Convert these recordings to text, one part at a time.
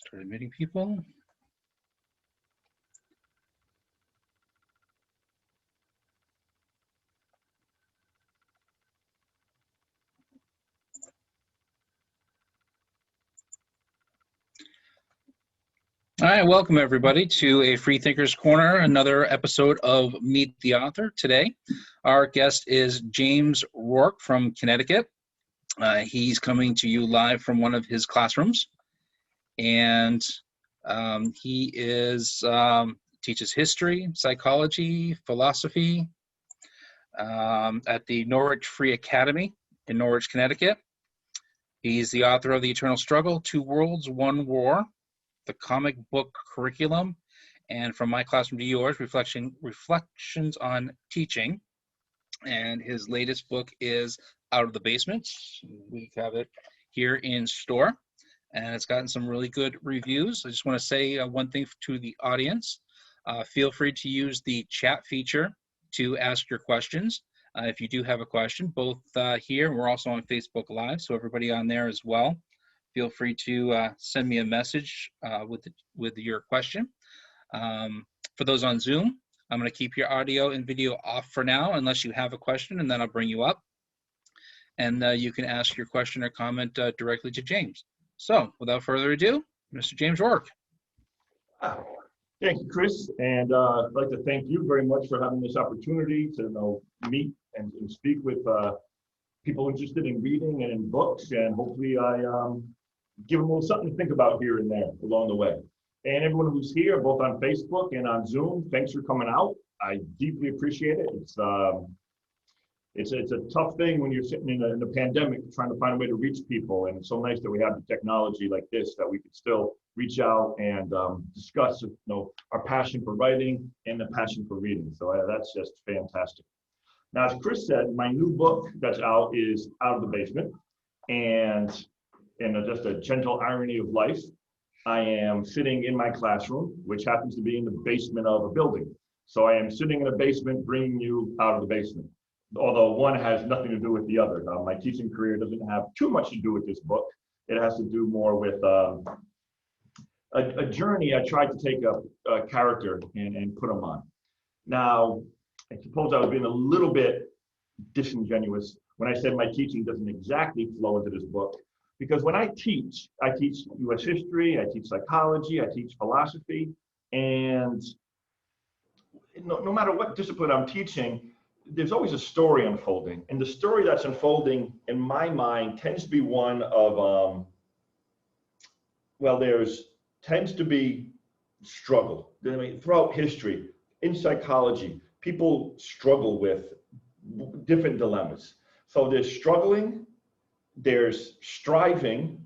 Start admitting people. All right, welcome everybody to a Free Thinkers Corner, another episode of Meet the Author. Today, our guest is James Rourke from Connecticut. He's coming to you live from one of his classrooms, and he teaches history, psychology, philosophy at the Norwich Free Academy in Norwich, Connecticut. He's the author of The Eternal Struggle, Two Worlds, One War, the comic book curriculum, and From My Classroom to Yours, Reflections on Teaching. And his latest book is Out of the Basement. We have it here in store, and it's gotten some really good reviews. I just want to say one thing to the audience. Feel free to use the chat feature to ask your questions. If you do have a question, both here, and we're also on Facebook Live, so everybody on there as well. Feel free to send me a message with your question. For those on Zoom, I'm going to keep your audio and video off for now unless you have a question, and then I'll bring you up. And you can ask your question or comment directly to James. So without further ado, Mr. James Rourke. Thank you, Chris. And I'd like to thank you very much for having this opportunity to meet and speak with people interested in reading and in books. And hopefully I give them a little something to think about here and there along the way. And everyone who's here, both on Facebook and on Zoom, thanks for coming out. I deeply appreciate it. It's a tough thing when you're sitting in a pandemic trying to find a way to reach people. And it's so nice that we have the technology like this that we can still reach out and discuss our passion for writing and the passion for reading. So that's just fantastic. Now, as Chris said, my new book that's out is Out of the Basement. And just a gentle irony of life, I am sitting in my classroom, which happens to be in the basement of a building. So I am sitting in a basement bringing you out of the basement, although one has nothing to do with the other. My teaching career doesn't have too much to do with this book. It has to do more with a journey I tried to take a character and put them on. Now, I suppose I was being a little bit disingenuous when I said my teaching doesn't exactly flow into this book. Because when I teach U.S. history, I teach psychology, I teach philosophy, and no matter what discipline I'm teaching, there's always a story unfolding. And the story that's unfolding, in my mind, tends to be one of, tends to be struggle. I mean, throughout history, in psychology, people struggle with different dilemmas. So there's struggling, there's striving,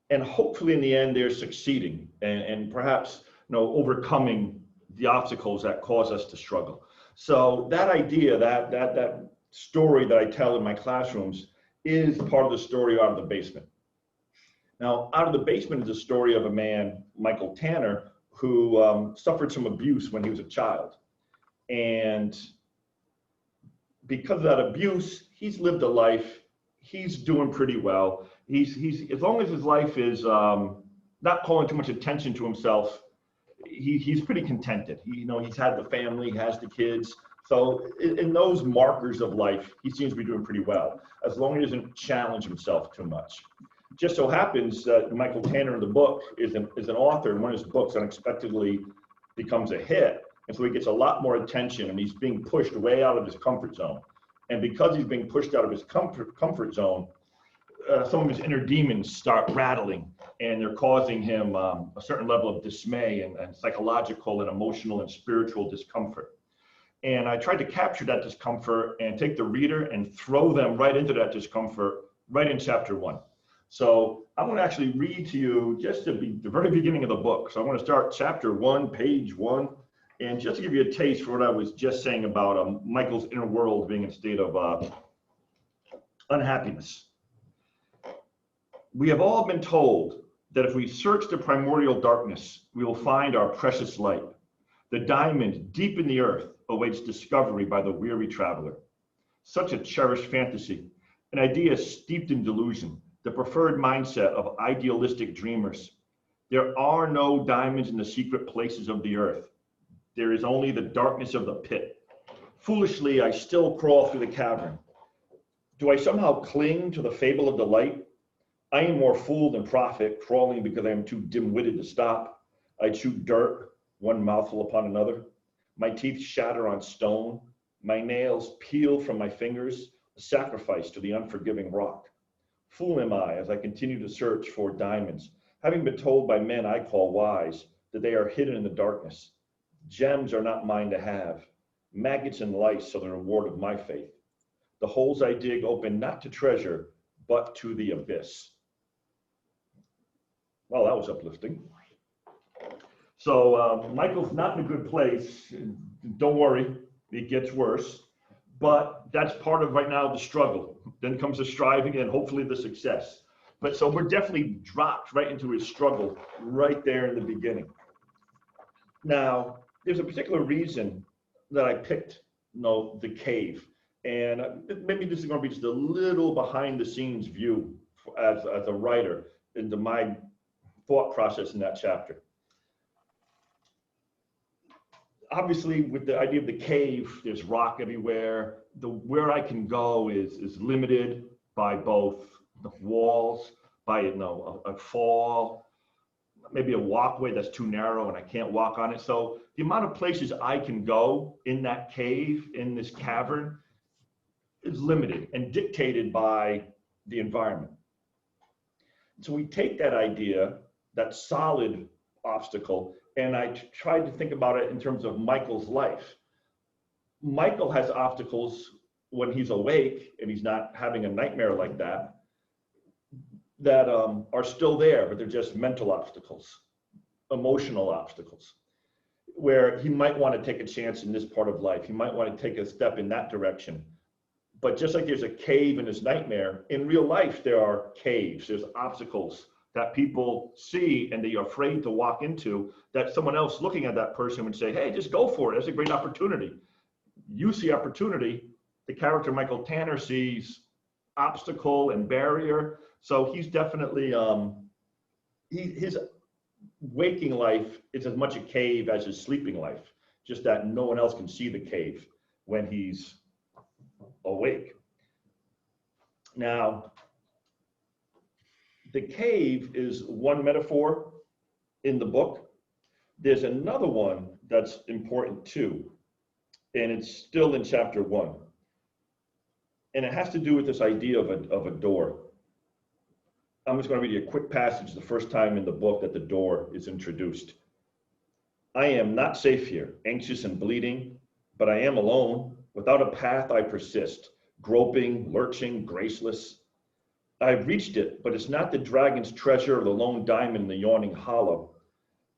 and hopefully in the end there's succeeding and perhaps overcoming the obstacles that cause us to struggle. So that idea, that story that I tell in my classrooms is part of the story Out of the Basement. Now, Out of the Basement is the story of a man, Michael Tanner, who suffered some abuse when he was a child. And because of that abuse, he's lived a life. He's doing pretty well. He's as long as his life is not calling too much attention to himself, he's pretty contented. He's had the family, he has the kids. So in those markers of life, he seems to be doing pretty well, as long as he doesn't challenge himself too much. Just so happens that Michael Tanner in the book is an author, and one of his books unexpectedly becomes a hit. And so he gets a lot more attention, and he's being pushed way out of his comfort zone. And because he's being pushed out of his comfort zone, some of his inner demons start rattling, and they're causing him a certain level of dismay and psychological and emotional and spiritual discomfort. And I tried to capture that discomfort and take the reader and throw them right into that discomfort right in chapter 1. So I'm going to actually read to you just the very beginning of the book. So I'm going to start chapter 1, page 1. And just to give you a taste for what I was just saying about Michael's inner world being in a state of unhappiness. We have all been told that if we search the primordial darkness, we will find our precious light. The diamond deep in the earth awaits discovery by the weary traveler. Such a cherished fantasy, an idea steeped in delusion, the preferred mindset of idealistic dreamers. There are no diamonds in the secret places of the earth. There is only the darkness of the pit. Foolishly, I still crawl through the cavern. Do I somehow cling to the fable of the light? I am more fool than prophet, crawling because I am too dim-witted to stop. I chew dirt, one mouthful upon another. My teeth shatter on stone. My nails peel from my fingers, a sacrifice to the unforgiving rock. Fool am I as I continue to search for diamonds, having been told by men I call wise that they are hidden in the darkness. Gems are not mine to have. Maggots and lice are the reward of my faith. The holes I dig open not to treasure, but to the abyss. Well, that was uplifting. So Michael's not in a good place. Don't worry, it gets worse. But that's part of right now the struggle. Then comes the striving and hopefully the success. But so we're definitely dropped right into his struggle right there in the beginning. Now, there's a particular reason that I picked, the cave. And maybe this is going to be just a little behind the scenes view as a writer into my thought process in that chapter. Obviously, with the idea of the cave, there's rock everywhere. Where I can go is limited by both the walls, by a fall, maybe a walkway that's too narrow and I can't walk on it. So the amount of places I can go in that cave, in this cavern, is limited and dictated by the environment. So we take that idea, that solid obstacle, and I tried to think about it in terms of Michael's life. Michael has obstacles when he's awake and he's not having a nightmare like that are still there, but they're just mental obstacles, emotional obstacles, where he might want to take a chance in this part of life. He might want to take a step in that direction. But just like there's a cave in his nightmare, in real life, there are caves, there's obstacles that people see and they are afraid to walk into, that someone else looking at that person would say, hey, just go for it. That's a great opportunity. You see opportunity. The character Michael Tanner sees obstacle and barrier. So he's definitely, his waking life is as much a cave as his sleeping life, just that no one else can see the cave when he's awake. Now, the cave is one metaphor in the book. There's another one that's important too, and it's still in chapter 1. And it has to do with this idea of a door. I'm just going to read you a quick passage, the first time in the book that the door is introduced. I am not safe here, anxious and bleeding, but I am alone. Without a path, I persist, groping, lurching, graceless. I've reached it, but it's not the dragon's treasure or the lone diamond in the yawning hollow.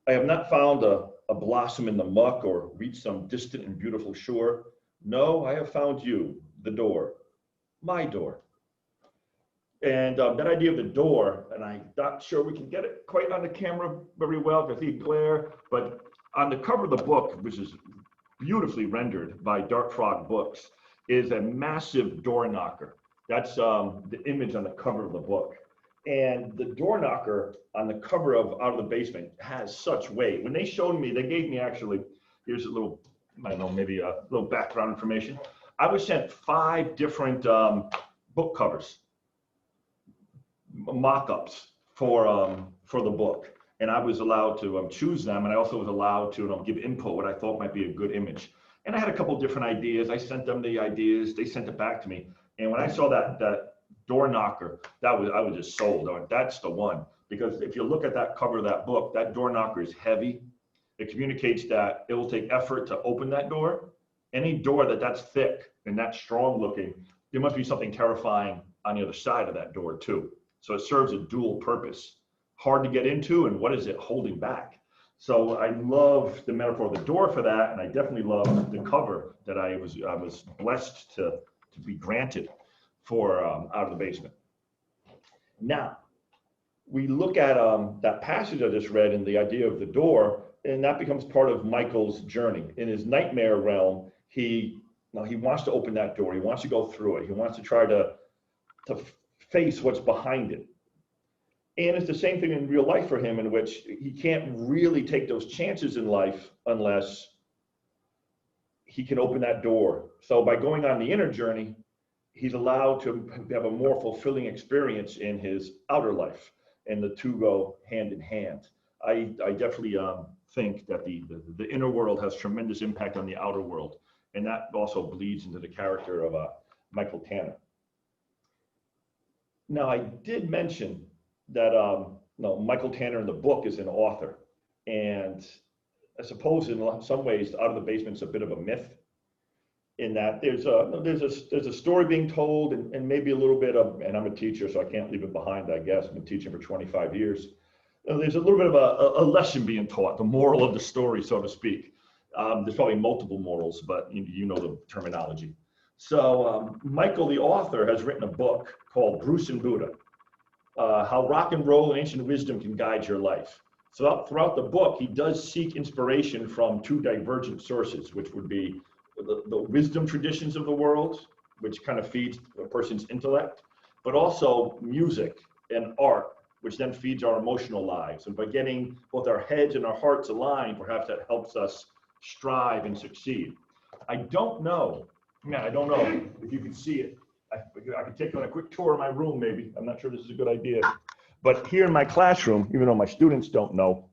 I have not found a blossom in the muck or reached some distant and beautiful shore. No, I have found you, the door, my door. And that idea of the door, and I'm not sure we can get it quite on the camera very well because I see glare, but on the cover of the book, which is beautifully rendered by Dark Frog Books, is a massive door knocker. That's the image on the cover of the book. And the door knocker on the cover of Out of the Basement has such weight. When they showed me, they gave me actually, here's a little, I don't know, maybe a little background information. I was sent 5 different book covers, mock-ups for the book. And I was allowed to choose them. And I also was allowed to give input, what I thought might be a good image. And I had a couple of different ideas. I sent them the ideas, they sent it back to me. And when I saw that door knocker, I was just sold. That's the one. Because if you look at that cover of that book, that door knocker is heavy. It communicates that it will take effort to open that door. Any door that's thick and that's strong looking, there must be something terrifying on the other side of that door too. So it serves a dual purpose. Hard to get into, and what is it holding back? So I love the metaphor of the door for that, and I definitely love the cover that I was blessed to be granted for Out of the Basement. Now, we look at that passage I just read and the idea of the door, and that becomes part of Michael's journey. In his nightmare realm, he wants to open that door. He wants to go through it. He wants to try to face what's behind it. And it's the same thing in real life for him, in which he can't really take those chances in life unless he can open that door. So by going on the inner journey, he's allowed to have a more fulfilling experience in his outer life, and the two go hand in hand. I definitely think that the inner world has tremendous impact on the outer world, and that also bleeds into the character of Michael Tanner. Now, I did mention that Michael Tanner in the book is an author, and I suppose in some ways, Out of the Basement's a bit of a myth, in that there's a story being told, and maybe a little bit of, and I'm a teacher, so I can't leave it behind, I guess. I've been teaching for 25 years. There's a little bit of a lesson being taught, the moral of the story, so to speak. There's probably multiple morals, but you know the terminology. So Michael, the author, has written a book called Bruce and Buddha, How Rock and Roll and Ancient Wisdom Can Guide Your Life. So throughout the book, he does seek inspiration from two divergent sources, which would be the wisdom traditions of the world, which kind of feeds a person's intellect, but also music and art, which then feeds our emotional lives. And by getting both our heads and our hearts aligned, perhaps that helps us strive and succeed. I don't know if you can see it. I could take you on a quick tour of my room, maybe. I'm not sure this is a good idea. But here in my classroom, even though my students don't know,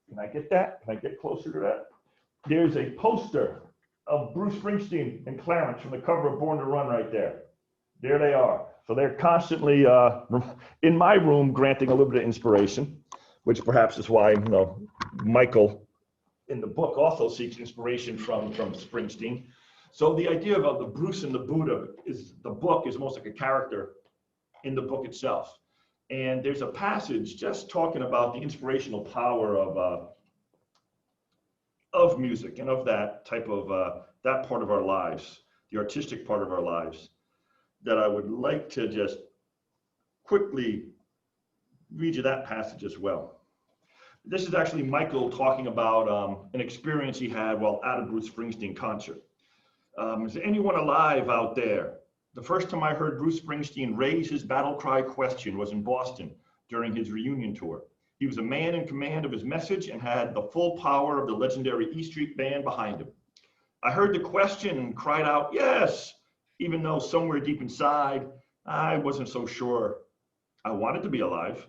can I get that? Can I get closer to that? There's a poster of Bruce Springsteen and Clarence from the cover of Born to Run right there. There they are. So they're constantly in my room granting a little bit of inspiration, which perhaps is why Michael in the book also seeks inspiration from Springsteen. So the idea of the Bruce and the Buddha is, the book is almost like a character in the book itself. And there's a passage just talking about the inspirational power of music and of that type of, that part of our lives, the artistic part of our lives, that I would like to just quickly read you that passage as well. This is actually Michael talking about an experience he had while at a Bruce Springsteen concert. Is there anyone alive out there? The first time I heard Bruce Springsteen raise his battle cry question was in Boston during his reunion tour. He was a man in command of his message and had the full power of the legendary E Street Band behind him. I heard the question and cried out, yes, even though somewhere deep inside, I wasn't so sure. I wanted to be alive.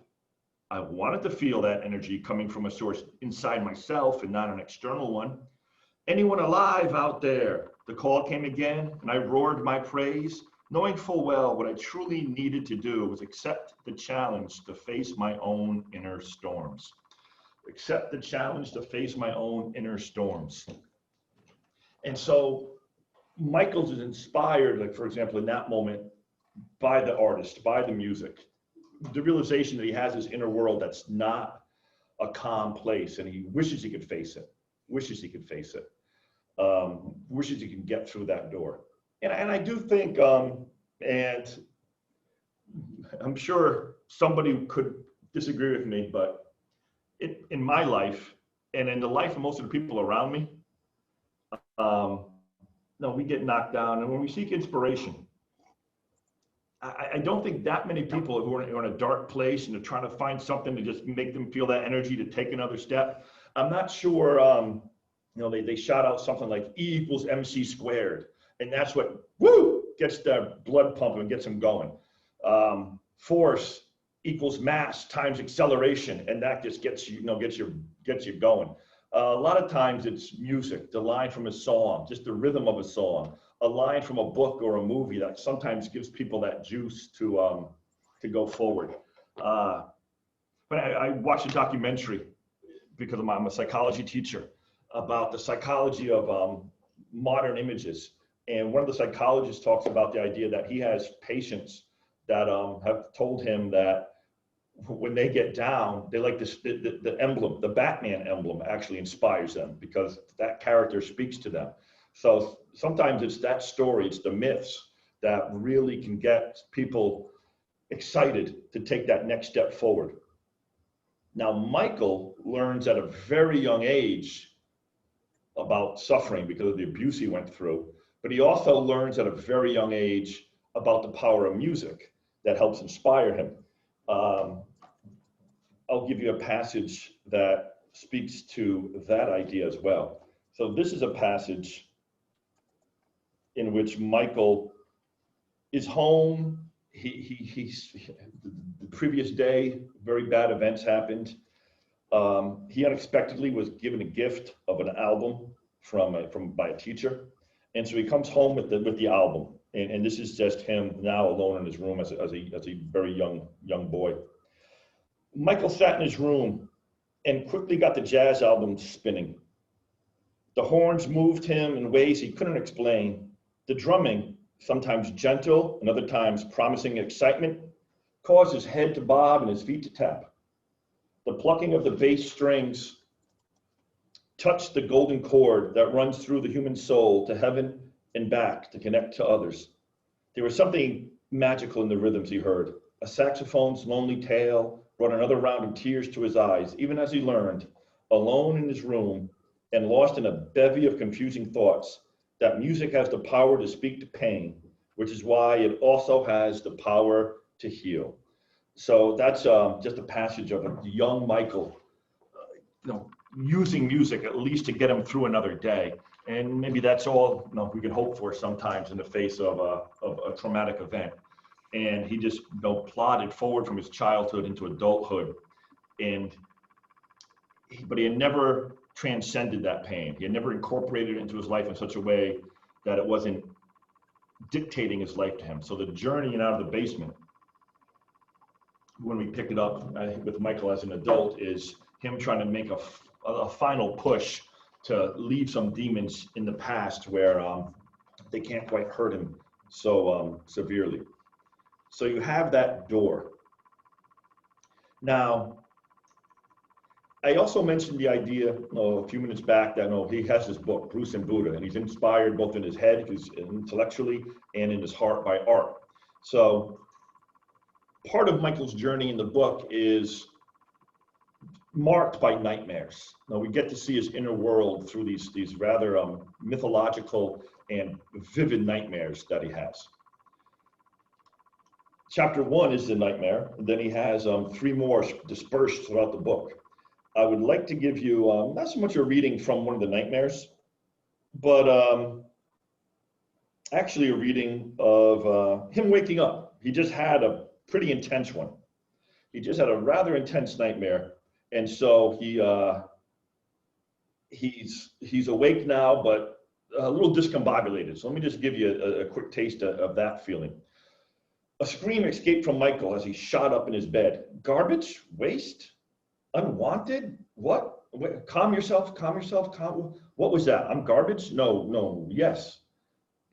I wanted to feel that energy coming from a source inside myself and not an external one. Anyone alive out there? The call came again, and I roared my praise, knowing full well what I truly needed to do was accept the challenge to face my own inner storms. Accept the challenge to face my own inner storms. And so Michael's is inspired, like for example, in that moment, by the artist, by the music, the realization that he has his inner world that's not a calm place, and he wishes he could face it, wishes he could get through that door. And I do think, and I'm sure somebody could disagree with me, but in my life and in the life of most of the people around me, we get knocked down. And when we seek inspiration, I don't think that many people who are in a dark place and are trying to find something to just make them feel that energy to take another step. I'm not sure, they shout out something like E equals MC squared. And that's what, gets the blood pumping and gets them going. Force equals mass times acceleration. And that just gets you going. A lot of times it's music, the line from a song, just the rhythm of a song, a line from a book or a movie that sometimes gives people that juice to go forward. But I watched a documentary because I'm a psychology teacher about the psychology of modern images. And one of the psychologists talks about the idea that he has patients that have told him that when they get down, they like this, the emblem, the Batman emblem actually inspires them because that character speaks to them. So sometimes it's that story, it's the myths that really can get people excited to take that next step forward. Now, Michael learns at a very young age about suffering because of the abuse he went through, but he also learns at a very young age about the power of music that helps inspire him. I'll give you a passage that speaks to that idea as well. So this is a passage in which Michael is home. He's the previous day, very bad events happened. He unexpectedly was given a gift of an album by a teacher, and so he comes home with the album, and this is just him now alone in his room as a very young boy. Michael sat in his room and quickly got the jazz album spinning. The horns moved him in ways he couldn't explain. The drumming, sometimes gentle and other times promising excitement, caused his head to bob and his feet to tap. The plucking of the bass strings touched the golden cord that runs through the human soul to heaven and back to connect to others. There was something magical in the rhythms he heard. A saxophone's lonely tale brought another round of tears to his eyes, even as he learned, alone in his room and lost in a bevy of confusing thoughts, that music has the power to speak to pain, which is why it also has the power to heal. So that's just a passage of a young Michael, using music at least to get him through another day. And maybe that's all we can hope for sometimes in the face of a traumatic event. And he just plodded forward from his childhood into adulthood, but he had never transcended that pain. He had never incorporated it into his life in such a way that it wasn't dictating his life to him. So the journey out of the basement, when we pick it up with Michael as an adult, is him trying to make a final push to leave some demons in the past where they can't quite hurt him so severely. So you have that door. Now, I also mentioned the idea a few minutes back that he has this book, Bruce and Buddha, and he's inspired both in his head, intellectually, and in his heart by art. So part of Michael's journey in the book is marked by nightmares. Now we get to see his inner world through these rather mythological and vivid nightmares that he has. Chapter 1 is the nightmare, and then he has 3 more dispersed throughout the book. I would like to give you not so much a reading from one of the nightmares, but actually a reading of him waking up. He just had a pretty intense one. He just had a rather intense nightmare, and so he's awake now, but a little discombobulated. So let me just give you a quick taste of that feeling. A scream escaped from Michael as he shot up in his bed. Garbage? Waste? Unwanted? What? Wait, calm yourself, calm yourself. What was that? I'm garbage? No, yes.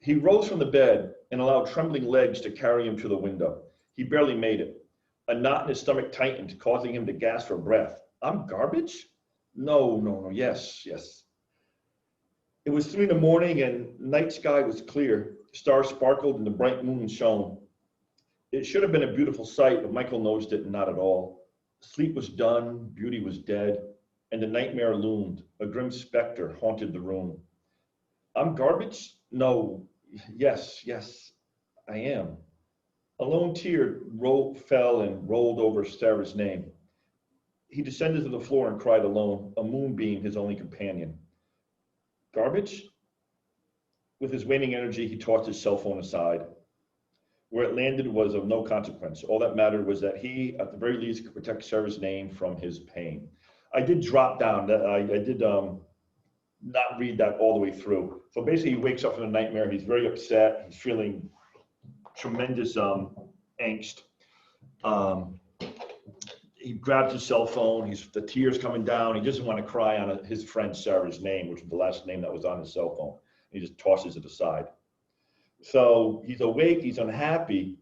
He rose from the bed and allowed trembling legs to carry him to the window. He barely made it. A knot in his stomach tightened, causing him to gasp for breath. I'm garbage? No, yes. It was 3 in the morning and night sky was clear. Stars sparkled and the bright moon shone. It should have been a beautiful sight, but Michael noticed it not at all. Sleep was done, beauty was dead, and the nightmare loomed. A grim specter haunted the room. I'm garbage? No, yes, I am. A lone tear fell and rolled over Sarah's name. He descended to the floor and cried alone, a moonbeam his only companion. Garbage? With his waning energy, he tossed his cell phone aside. Where it landed was of no consequence. All that mattered was that he, at the very least, could protect Sarah's name from his pain. I did drop down. I did not read that all the way through. So basically, he wakes up from the nightmare. He's very upset. He's feeling tremendous angst. He grabs his cell phone. The tears coming down. He doesn't want to cry on his friend Sarah's name, which was the last name that was on his cell phone. He just tosses it aside. So he's awake, he's unhappy,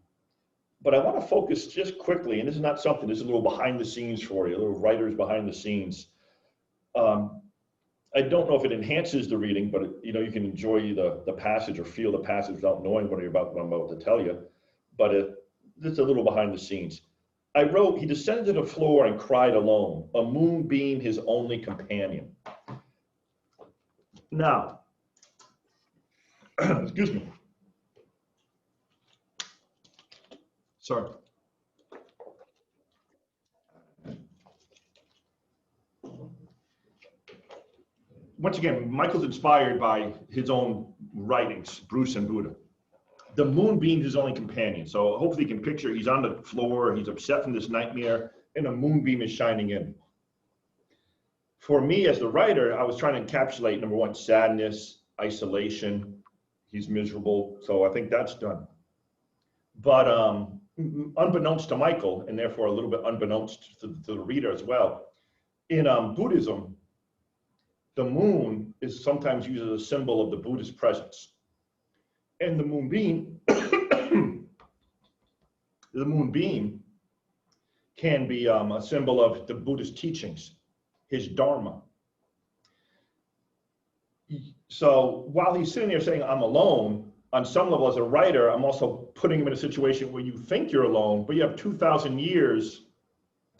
but I want to focus just quickly, and this is not something, this is a little behind the scenes for you, a little writer's behind the scenes. I don't know if it enhances the reading, but you can enjoy the passage or feel the passage without knowing what I'm about to tell you, but it's a little behind the scenes. I wrote, he descended to the floor and cried alone, a moonbeam his only companion. Now, excuse me. Sorry. once again, Michael's inspired by his own writings, Bruce and Buddha. The moonbeam is his only companion. So hopefully you can picture he's on the floor, he's upset from this nightmare, and a moonbeam is shining in. For me as the writer, I was trying to encapsulate, number one, sadness, isolation. He's miserable. So I think that's done. But unbeknownst to Michael, and therefore a little bit unbeknownst to the reader as well, in Buddhism, the moon is sometimes used as a symbol of the Buddhist presence. And the moonbeam, the moonbeam can be a symbol of the Buddhist teachings, his Dharma. So while he's sitting there saying, I'm alone, on some level as a writer, I'm also putting him in a situation where you think you're alone, but you have 2,000 years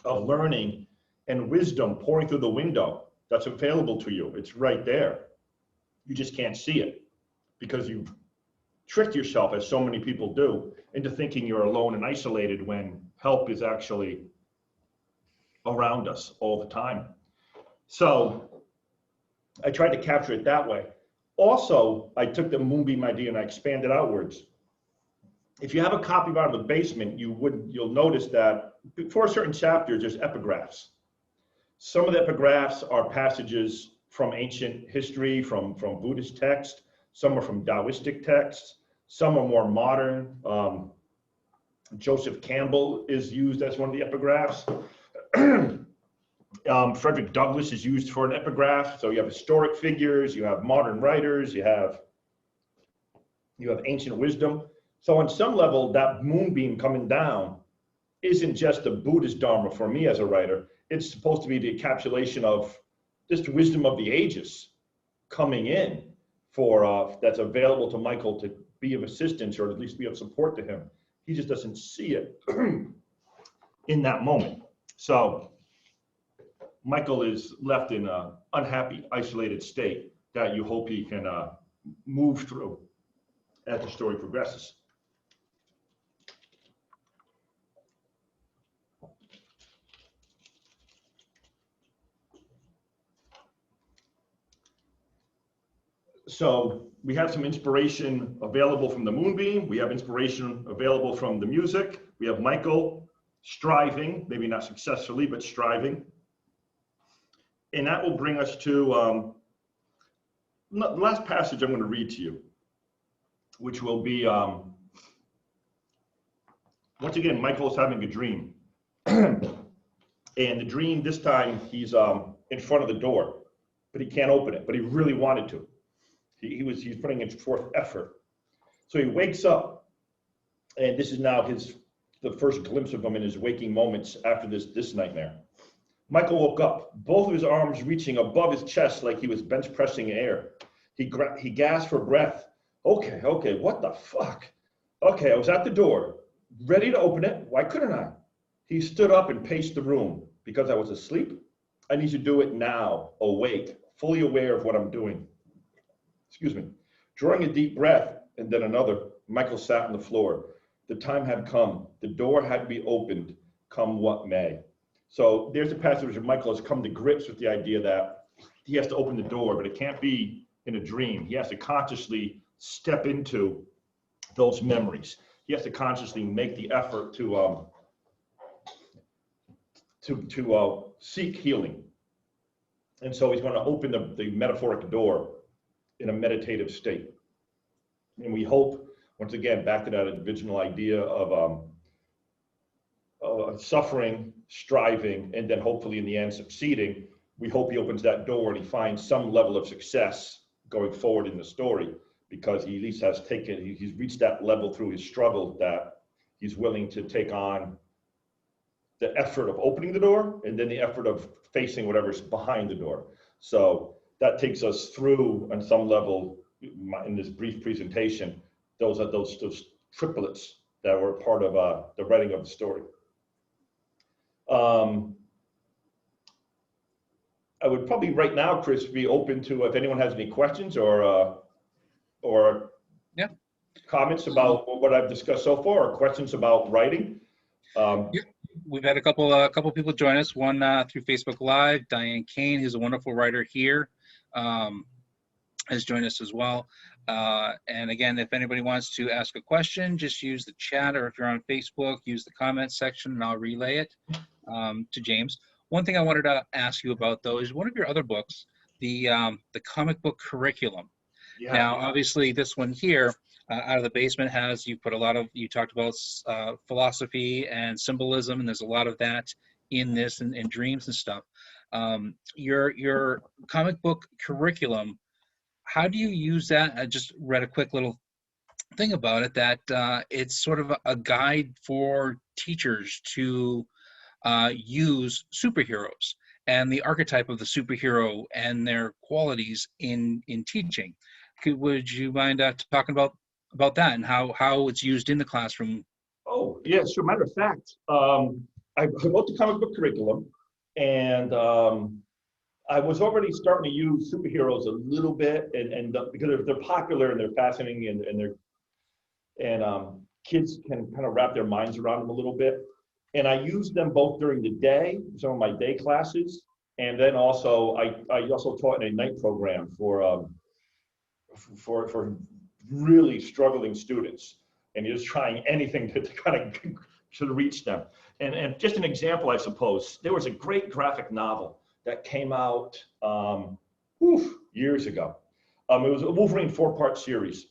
of learning and wisdom pouring through the window that's available to you. It's right there. You just can't see it because you've tricked yourself, as so many people do, into thinking you're alone and isolated when help is actually around us all the time. So I tried to capture it that way. Also, I took the moonbeam idea and I expanded outwards. If you have a copy of Out of the Basement, you'll notice that before certain chapters, there's epigraphs. Some of the epigraphs are passages from ancient history, from Buddhist text. Some are from Taoistic texts. Some are more modern. Joseph Campbell is used as one of the epigraphs. Frederick Douglass is used for an epigraph. So you have historic figures, you have modern writers, you have ancient wisdom. So on some level, that moonbeam coming down isn't just the Buddhist Dharma for me as a writer. It's supposed to be the encapsulation of just wisdom of the ages coming in for that's available to Michael to be of assistance or at least be of support to him. He just doesn't see it in that moment. So Michael is left in an unhappy, isolated state that you hope he can move through as the story progresses. So we have some inspiration available from the moonbeam. We have inspiration available from the music. We have Michael striving, maybe not successfully, but striving. And that will bring us to the last passage I'm going to read to you, which will be, once again, Michael is having a dream. And the dream, this time, he's in front of the door, but he can't open it, but he really wanted to. He's putting in forth effort. So he wakes up, and this is now the first glimpse of him in his waking moments after this nightmare. Michael woke up, both of his arms reaching above his chest like he was bench pressing air. He gasped for breath. Okay, what the fuck? Okay, I was at the door, ready to open it. Why couldn't I? He stood up and paced the room. Because I was asleep? I need to do it now, awake, fully aware of what I'm doing. Excuse me. Drawing a deep breath and then another, Michael sat on the floor. The time had come. The door had to be opened, come what may. So there's a passage where Michael has come to grips with the idea that he has to open the door, but it can't be in a dream. He has to consciously step into those memories. He has to consciously make the effort to seek healing. And so he's going to open the metaphoric door in a meditative state. And we hope, once again, back to that original idea of suffering, striving, and then hopefully in the end succeeding. We hope he opens that door and he finds some level of success going forward in the story, because he at least has he's reached that level through his struggle that he's willing to take on the effort of opening the door and then the effort of facing whatever's behind the door. So that takes us through, on some level, in this brief presentation, those triplets that were part of the writing of the story. I would probably right now, Chris, be open to if anyone has any questions or comments about what I've discussed so far, or questions about writing. we've had a couple people join us. One through Facebook Live. Diane Kane, who's a wonderful writer here, has joined us as well. And again, if anybody wants to ask a question, just use the chat, or if you're on Facebook, use the comment section, and I'll relay it to James. One thing I wanted to ask you about, though, is one of your other books, the comic book curriculum. Yeah. Now, obviously, this one here, Out of the Basement, you put a lot of, you talked about philosophy and symbolism, and there's a lot of that in this, and dreams and stuff. Your comic book curriculum, how do you use that? I just read a quick little thing about it, that it's sort of a guide for teachers to use superheroes and the archetype of the superhero and their qualities in teaching. Would you mind talking about that and how it's used in the classroom? Oh, yeah, sure. Matter of fact, I wrote the comic book curriculum, and I was already starting to use superheroes a little bit, and because they're popular and they're fascinating, and kids can kind of wrap their minds around them a little bit. And I use them both during the day, some of my day classes, and then also I also taught in a night program for really struggling students, and you're just trying anything to kind of reach them. And just an example, I suppose, there was a great graphic novel that came out years ago. It was a Wolverine 4-part series,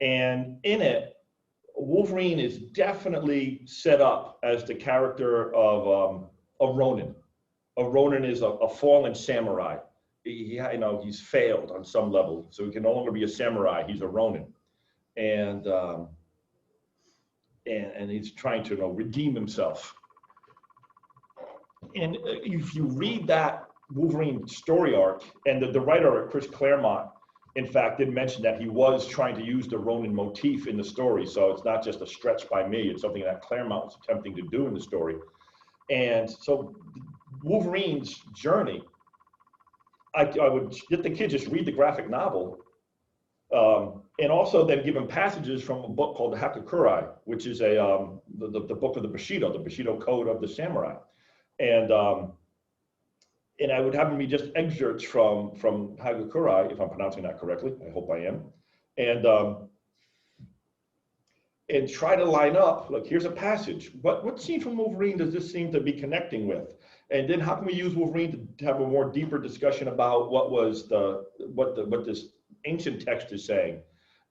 and in it, Wolverine is definitely set up as the character of a Ronin. A Ronin is a fallen samurai. He's failed on some level, so he can no longer be a samurai. He's a Ronin, and he's trying to redeem himself. And if you read that Wolverine story arc, and the writer, Chris Claremont, in fact, did mention that he was trying to use the Ronin motif in the story. So it's not just a stretch by me, it's something that Claremont was attempting to do in the story. And so Wolverine's journey, I would get the kids just read the graphic novel, and also then give them passages from a book called the Hakukurai, which is the book of the Bushido Code of the Samurai. And I would have them be just excerpts from Hakukurai, if I'm pronouncing that correctly. I hope I am. And try to line up, like, here's a passage. What scene from Wolverine does this seem to be connecting with? And then how can we use Wolverine to have a more deeper discussion about what this ancient text is saying,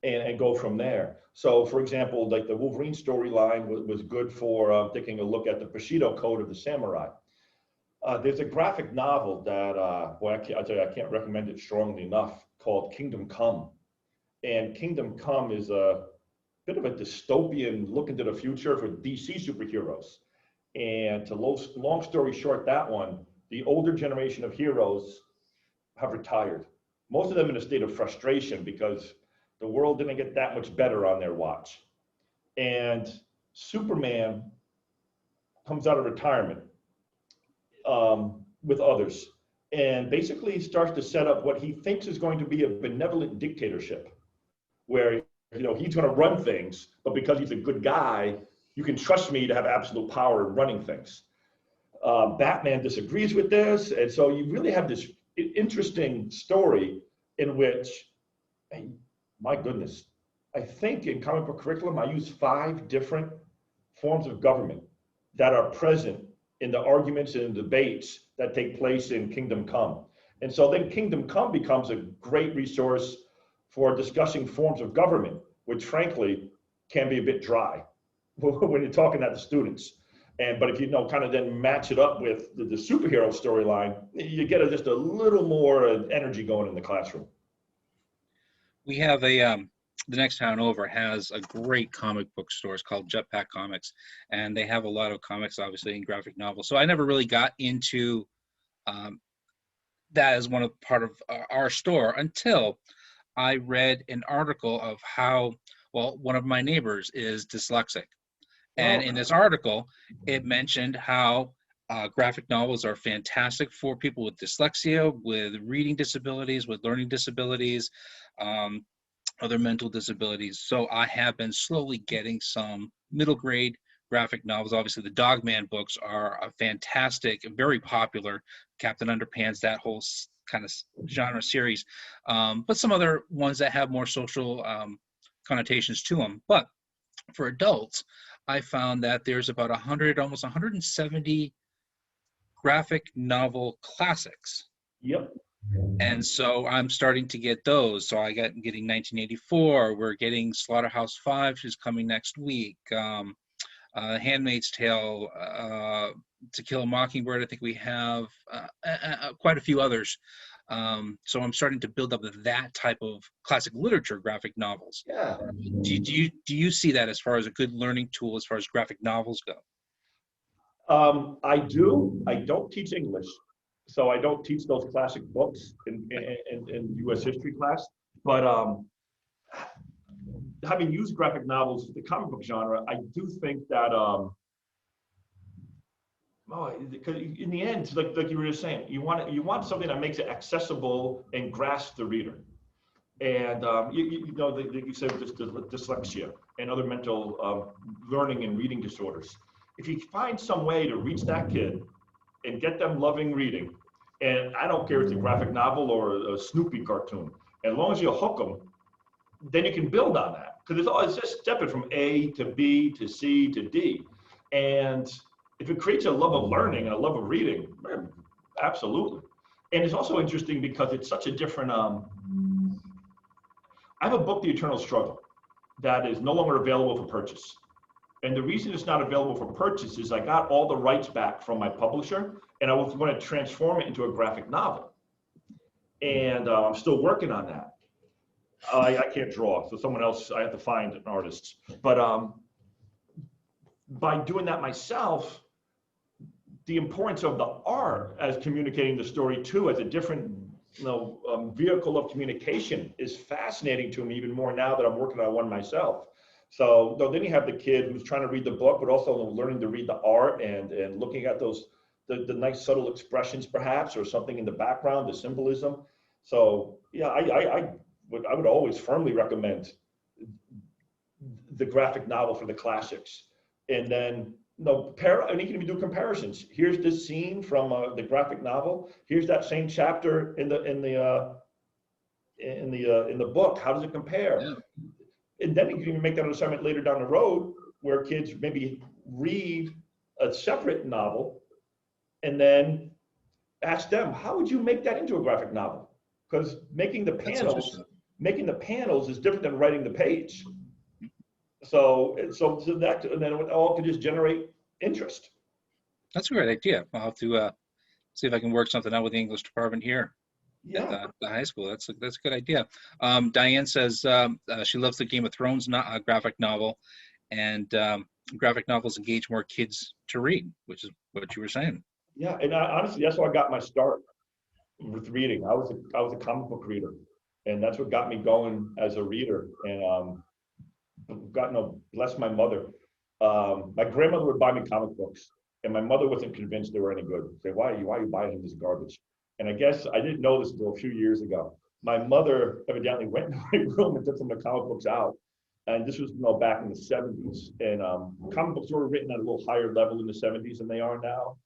and go from there. So, for example, like the Wolverine storyline was good for taking a look at the Bushido Code of the Samurai. There's a graphic novel that, I can't recommend it strongly enough, called Kingdom Come. And Kingdom Come is a bit of a dystopian look into the future for DC superheroes. And to long story short, that one, the older generation of heroes have retired. Most of them in a state of frustration because the world didn't get that much better on their watch. And Superman comes out of retirement with others, and basically starts to set up what he thinks is going to be a benevolent dictatorship, where he's going to run things, but because he's a good guy, you can trust me to have absolute power in running things. Batman disagrees with this, and so you really have this interesting story in which, my goodness, I think in comic book curriculum I use 5 different forms of government that are present in the arguments and debates that take place in Kingdom Come. And so then Kingdom Come becomes a great resource for discussing forms of government, which frankly can be a bit dry when you're talking at the students. But if you kind of then match it up with the superhero storyline, you get just a little more energy going in the classroom. We have the next town over has a great comic book store. It's called Jetpack Comics, and they have a lot of comics, obviously, and graphic novels. So I never really got into that as part of our store until I read an article of how, one of my neighbors is dyslexic. And in this article, it mentioned how graphic novels are fantastic for people with dyslexia, with reading disabilities, with learning disabilities, other mental disabilities. So I have been slowly getting some middle grade graphic novels. Obviously, the Dogman books are a fantastic, very popular. Captain Underpants, that whole kind of genre series, but some other ones that have more social connotations to them. But for adults, I found that there's about 100, almost 170 graphic novel classics. Yep. And so I'm starting to get those. So getting 1984. We're getting Slaughterhouse-Five, which is coming next week. Handmaid's Tale, To Kill a Mockingbird. I think we have quite a few others. So I'm starting to build up that type of classic literature graphic novels. Yeah. Do you see that as far as a good learning tool as far as graphic novels go? I do. I don't teach English, so I don't teach those classic books in U.S. history class. But having used graphic novels for the comic book genre, I do think that because in the end, like you were just saying, you want something that makes it accessible and grasps the reader. And you know, like you said, dyslexia and other mental learning and reading disorders. If you find some way to reach that kid and get them loving reading, and I don't care if it's a graphic novel or a Snoopy cartoon, as long as you hook them, then you can build on that. Because it's just stepping from A to B to C to D. And if it creates a love of learning and a love of reading, absolutely. And it's also interesting because it's such a different, I have a book, The Eternal Struggle, that is no longer available for purchase. And the reason it's not available for purchase is I got all the rights back from my publisher, and I was going to transform it into a graphic novel. And I'm still working on that. I can't draw, so someone else, I have to find an artist. But by doing that myself, the importance of the art as communicating the story too, as a different vehicle of communication, is fascinating to me even more now that I'm working on one myself. So then you have the kid who's trying to read the book, but also learning to read the art and looking at those the nice subtle expressions perhaps, or something in the background, the symbolism. So yeah, I would always firmly recommend the graphic novel for the classics. And then and you can even do comparisons. Here's this scene from the graphic novel. Here's that same chapter in the book. How does it compare? Yeah. And then you can even make that an assignment later down the road, where kids maybe read a separate novel and then ask them, how would you make that into a graphic novel? Because making the panels is different than writing the page. So that, and then it all could just generate interest. That's a great idea. I'll have to see if I can work something out with the English department here. Yeah. At the high school. That's a good idea. Diane says she loves the Game of Thrones graphic novel, and graphic novels engage more kids to read, which is what you were saying. Yeah, and honestly, that's how I got my start with reading. I was a comic book reader, and that's what got me going as a reader. And bless my mother. My grandmother would buy me comic books, and my mother wasn't convinced they were any good. Say, why are you buying him this garbage? And I guess I didn't know this until a few years ago. My mother evidently went into my room and took some of the comic books out. And this was back in the 70s. And comic books were written at a little higher level in the 70s than they are now.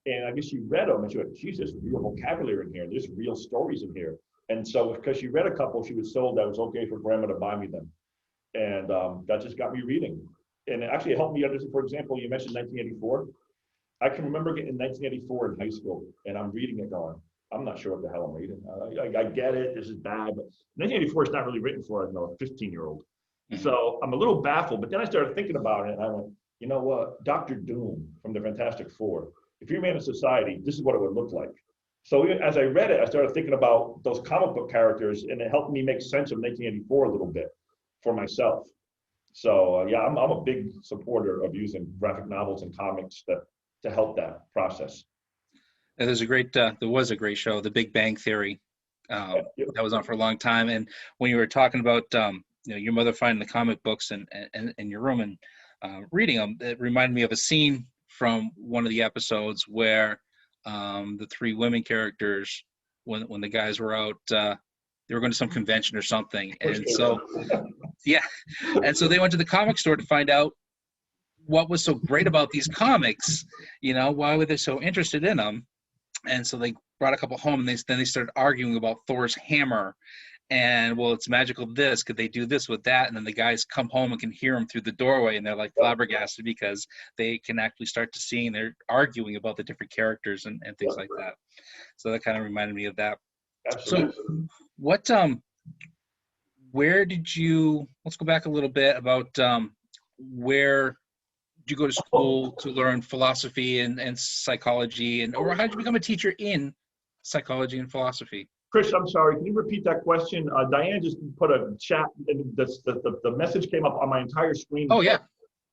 And I guess she read them and she went, geez, there's real vocabulary in here. There's real stories in here. And so because she read a couple, she was told that it was okay for grandma to buy me them. And that just got me reading. And actually it helped me understand. For example, you mentioned 1984. I can remember getting 1984 in high school, and I'm reading it going, I'm not sure what the hell I'm reading. I get it, this is bad, but 1984 is not really written for a 15-year-old. Mm-hmm. So I'm a little baffled, but then I started thinking about it, and I went, you know what, Dr. Doom from the Fantastic Four, if you ran a society, this is what it would look like. So as I read it, I started thinking about those comic book characters, and it helped me make sense of 1984 a little bit for myself. So yeah, I'm a big supporter of using graphic novels and comics to help that process. And there was a great show, The Big Bang Theory, that was on for a long time. And when you were talking about your mother finding the comic books in your room and reading them, it reminded me of a scene from one of the episodes where the three women characters, when the guys were out, they were going to some convention or something, and so yeah, and so they went to the comic store to find out what was so great about these comics, why were they so interested in them? And so they brought a couple home, and then they started arguing about Thor's hammer. And, well, it's magical this, could they do this with that? And then the guys come home and can hear them through the doorway, and they're like flabbergasted because they can actually start to see, and they're arguing about the different characters and things like that. So that kind of reminded me of that. Absolutely. So what, where did you, let's go back a little bit about where did you go to school to learn philosophy and psychology, or how did you become a teacher in psychology and philosophy? Chris, I'm sorry. Can you repeat that question? Diane just put a chat, and the message came up on my entire screen. Oh, yeah.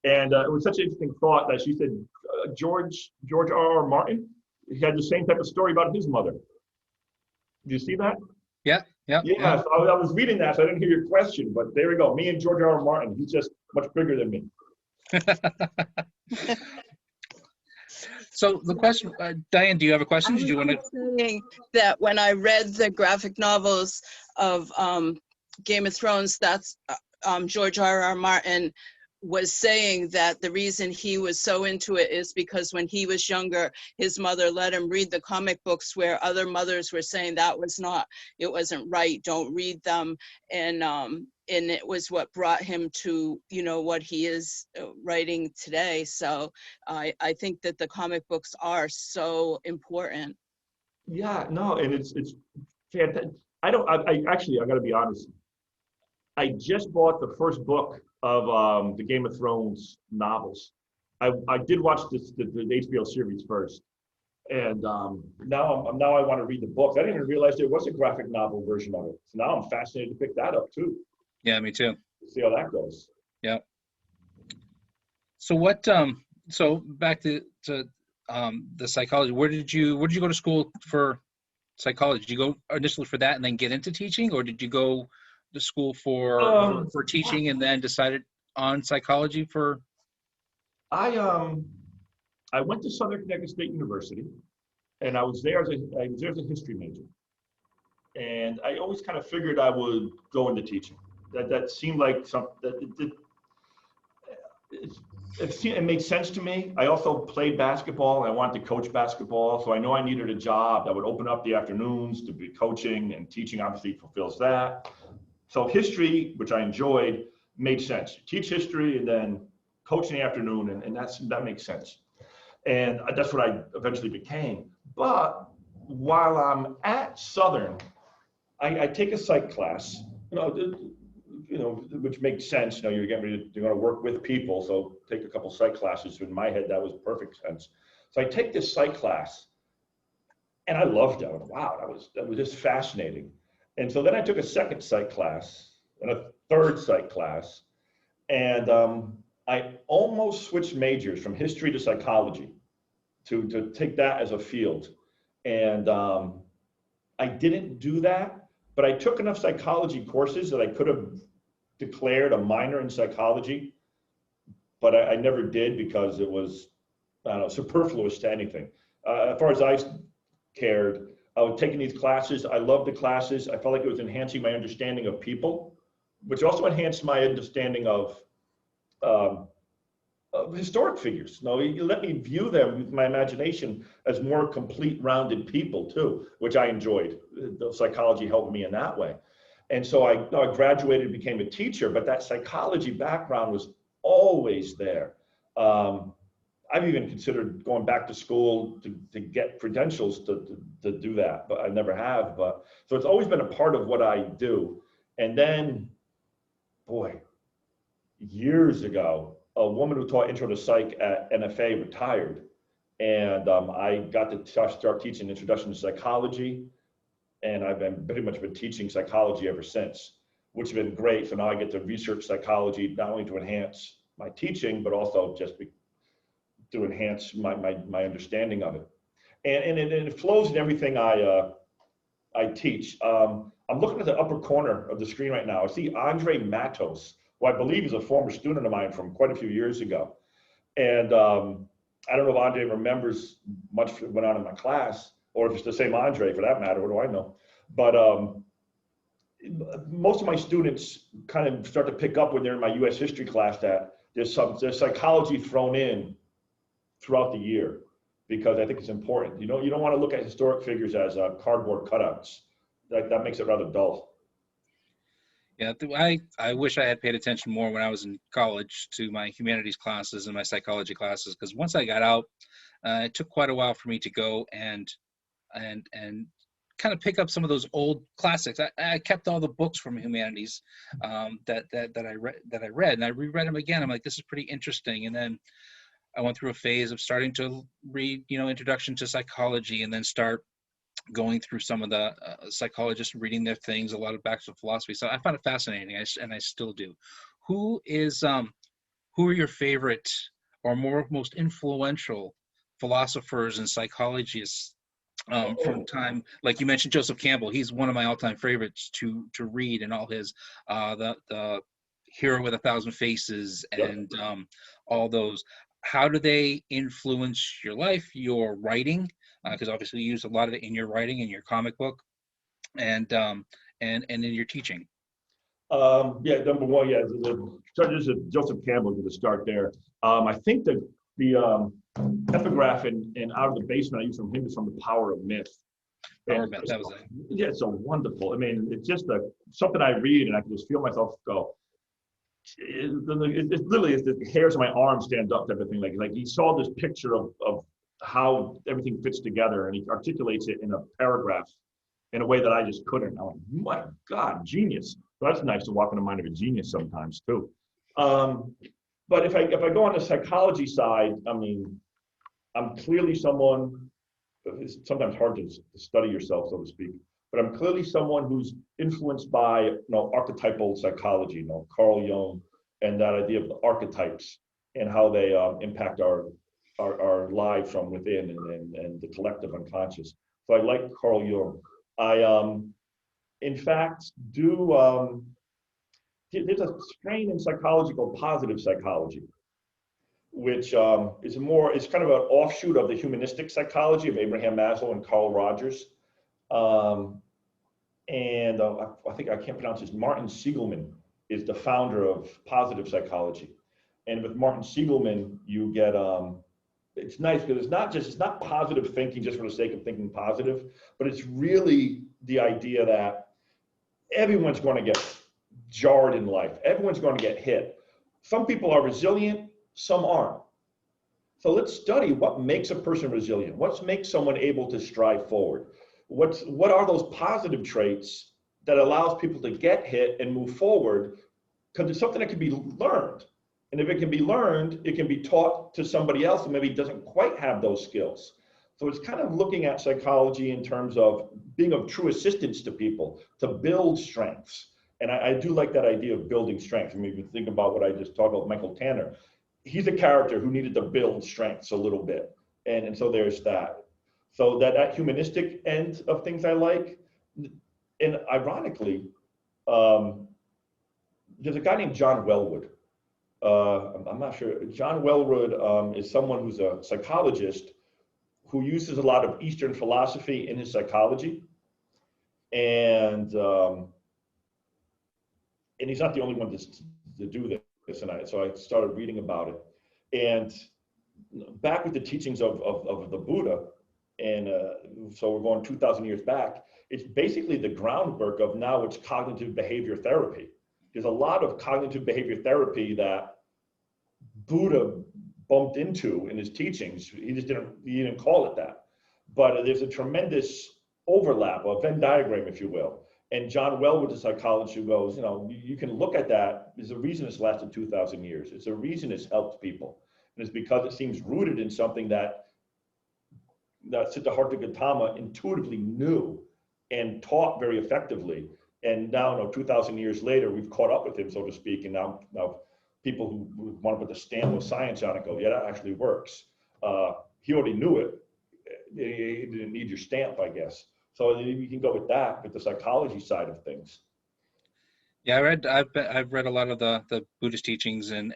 And it was such an interesting thought that she said, George R.R. Martin, he had the same type of story about his mother. Did you see that? Yeah. Yeah. So I was reading that, so I didn't hear your question, but there we go. Me and George R.R. Martin, he's just much bigger than me. So the question, Diane, do you have a question? Did you want to? Saying that when I read the graphic novels of Game of Thrones, that's George R.R. Martin was saying that the reason he was so into it is because when he was younger, his mother let him read the comic books where other mothers were saying it wasn't right, don't read them. And it was what brought him to, what he is writing today. So I think that the comic books are so important. Yeah, no, and it's fantastic. I gotta be honest. I just bought the first book of the Game of Thrones novels. I did watch the HBO series first, and now I want to read the book. I didn't even realize there was a graphic novel version of it. So now I'm fascinated to pick that up too. Yeah, me too. See how that goes. Yeah. So what? So back to the psychology. Where did you go to school for psychology? Did you go initially for that and then get into teaching, or did you go to school for teaching and then decided on psychology for? I went to Southern Connecticut State University, and I was there as a history major, and I always kind of figured I would go into teaching. That seemed like something that it made sense to me. I also played basketball, and I wanted to coach basketball, so I know I needed a job that would open up the afternoons to be coaching, and teaching obviously fulfills that. So history, which I enjoyed, made sense. Teach history and then coach in the afternoon, and that makes sense. And that's what I eventually became. But while I'm at Southern, I take a psych class, which makes sense. You're going to work with people, so take a couple psych classes. In my head, that was perfect sense. So I take this psych class, and I loved it. Wow, that was just fascinating. And so then I took a second psych class and a third psych class, and I almost switched majors from history to psychology to take that as a field. And I didn't do that, but I took enough psychology courses that I could have declared a minor in psychology, but I never did because it was, superfluous to anything. As far as I cared, I was taking these classes. I loved the classes. I felt like it was enhancing my understanding of people, which also enhanced my understanding of historic figures. You let me view them with my imagination as more complete, rounded people too, which I enjoyed. The psychology helped me in that way. And so I graduated and became a teacher, but that psychology background was always there. I've even considered going back to school to get credentials to do that, but I never have. So it's always been a part of what I do. And then, boy, years ago, a woman who taught intro to psych at NFA retired, and I got to start teaching introduction to psychology, and I've pretty much been teaching psychology ever since, which has been great. So now I get to research psychology, not only to enhance my teaching, but also just to enhance my understanding of it. And it flows in everything I teach. I'm looking at the upper corner of the screen right now. I see Andre Matos, who I believe is a former student of mine from quite a few years ago. And I don't know if Andre remembers much that went on in my class, or if it's the same Andre for that matter, what do I know? But most of my students kind of start to pick up when they're in my US history class that there's psychology thrown in throughout the year because I think it's important. You don't want to look at historic figures as cardboard cutouts. That makes it rather dull. Yeah, I wish I had paid attention more when I was in college to my humanities classes and my psychology classes, because once I got out, it took quite a while for me to go and kind of pick up some of those old classics. I kept all the books from humanities that I read, and I reread them again. I'm like, this is pretty interesting. And then I went through a phase of starting to read, Introduction to Psychology, and then start going through some of the psychologists reading their things, a lot of back to philosophy. So I found it fascinating, and I still do. Who are your favorite or most influential philosophers and psychologists from time? Like you mentioned, Joseph Campbell. He's one of my all-time favorites to read, and all his the Hero with a Thousand Faces and all those. How do they influence your life, your writing? Because obviously you use a lot of it in your writing, in your comic book, and in your teaching. Number one, this is Joseph Campbell to start there. I think that the epigraph in Out of the Basement I used from him is from The Power of Myth. Power of Myth, that was it. Yeah, it's so wonderful. I mean, it's just something I read and I can just feel myself go. It literally is the hairs on my arm stand up type of thing. Like he saw this picture of how everything fits together, and he articulates it in a paragraph in a way that I just couldn't. I'm like, my God, genius. So that's nice to walk in the mind of a genius sometimes too. But if I go on the psychology side, I mean, I'm clearly someone. It's sometimes hard to study yourself, so to speak. But I'm clearly someone who's influenced by archetypal psychology, Carl Jung, and that idea of the archetypes and how they impact our lives from within and the collective unconscious. So I like Carl Jung. I in fact do there's a strain in psychology called positive psychology, which is kind of an offshoot of the humanistic psychology of Abraham Maslow and Carl Rogers. I think I can't pronounce this. Martin Seligman is the founder of positive psychology. And with Martin Seligman, you get, it's nice because it's not positive thinking just for the sake of thinking positive, but it's really the idea that everyone's going to get jarred in life. Everyone's going to get hit. Some people are resilient, some aren't. So let's study what makes a person resilient. What makes someone able to strive forward? What are those positive traits that allows people to get hit and move forward? Because it's something that can be learned. And if it can be learned, it can be taught to somebody else who maybe doesn't quite have those skills. So it's kind of looking at psychology in terms of being of true assistance to people to build strengths. And I do like that idea of building strengths. I mean, if you think about what I just talked about, Michael Tanner, he's a character who needed to build strengths a little bit. And so there's that. So that humanistic end of things I like. And ironically, there's a guy named John Wellwood. I'm not sure. John Wellwood is someone who's a psychologist who uses a lot of Eastern philosophy in his psychology. And he's not the only one to do this. And so I started reading about it. And back with the teachings of the Buddha, and so we're going 2,000 years back, it's basically the groundwork of now it's cognitive behavior therapy. There's a lot of cognitive behavior therapy that Buddha bumped into in his teachings. He didn't call it that. But there's a tremendous overlap, a Venn diagram, if you will. And John Wellwood, the psychologist, who goes, you can look at that. There's a reason it's lasted 2,000 years. It's a reason it's helped people. And it's because it seems rooted in something that Siddhartha Gautama intuitively knew and taught very effectively. And now, 2,000 years later, we've caught up with him, so to speak. And now people who want to put the stamp of science on it go, yeah, that actually works. He already knew it. He didn't need your stamp, I guess. So you can go with that, with the psychology side of things. Yeah, I've read a lot of the Buddhist teachings and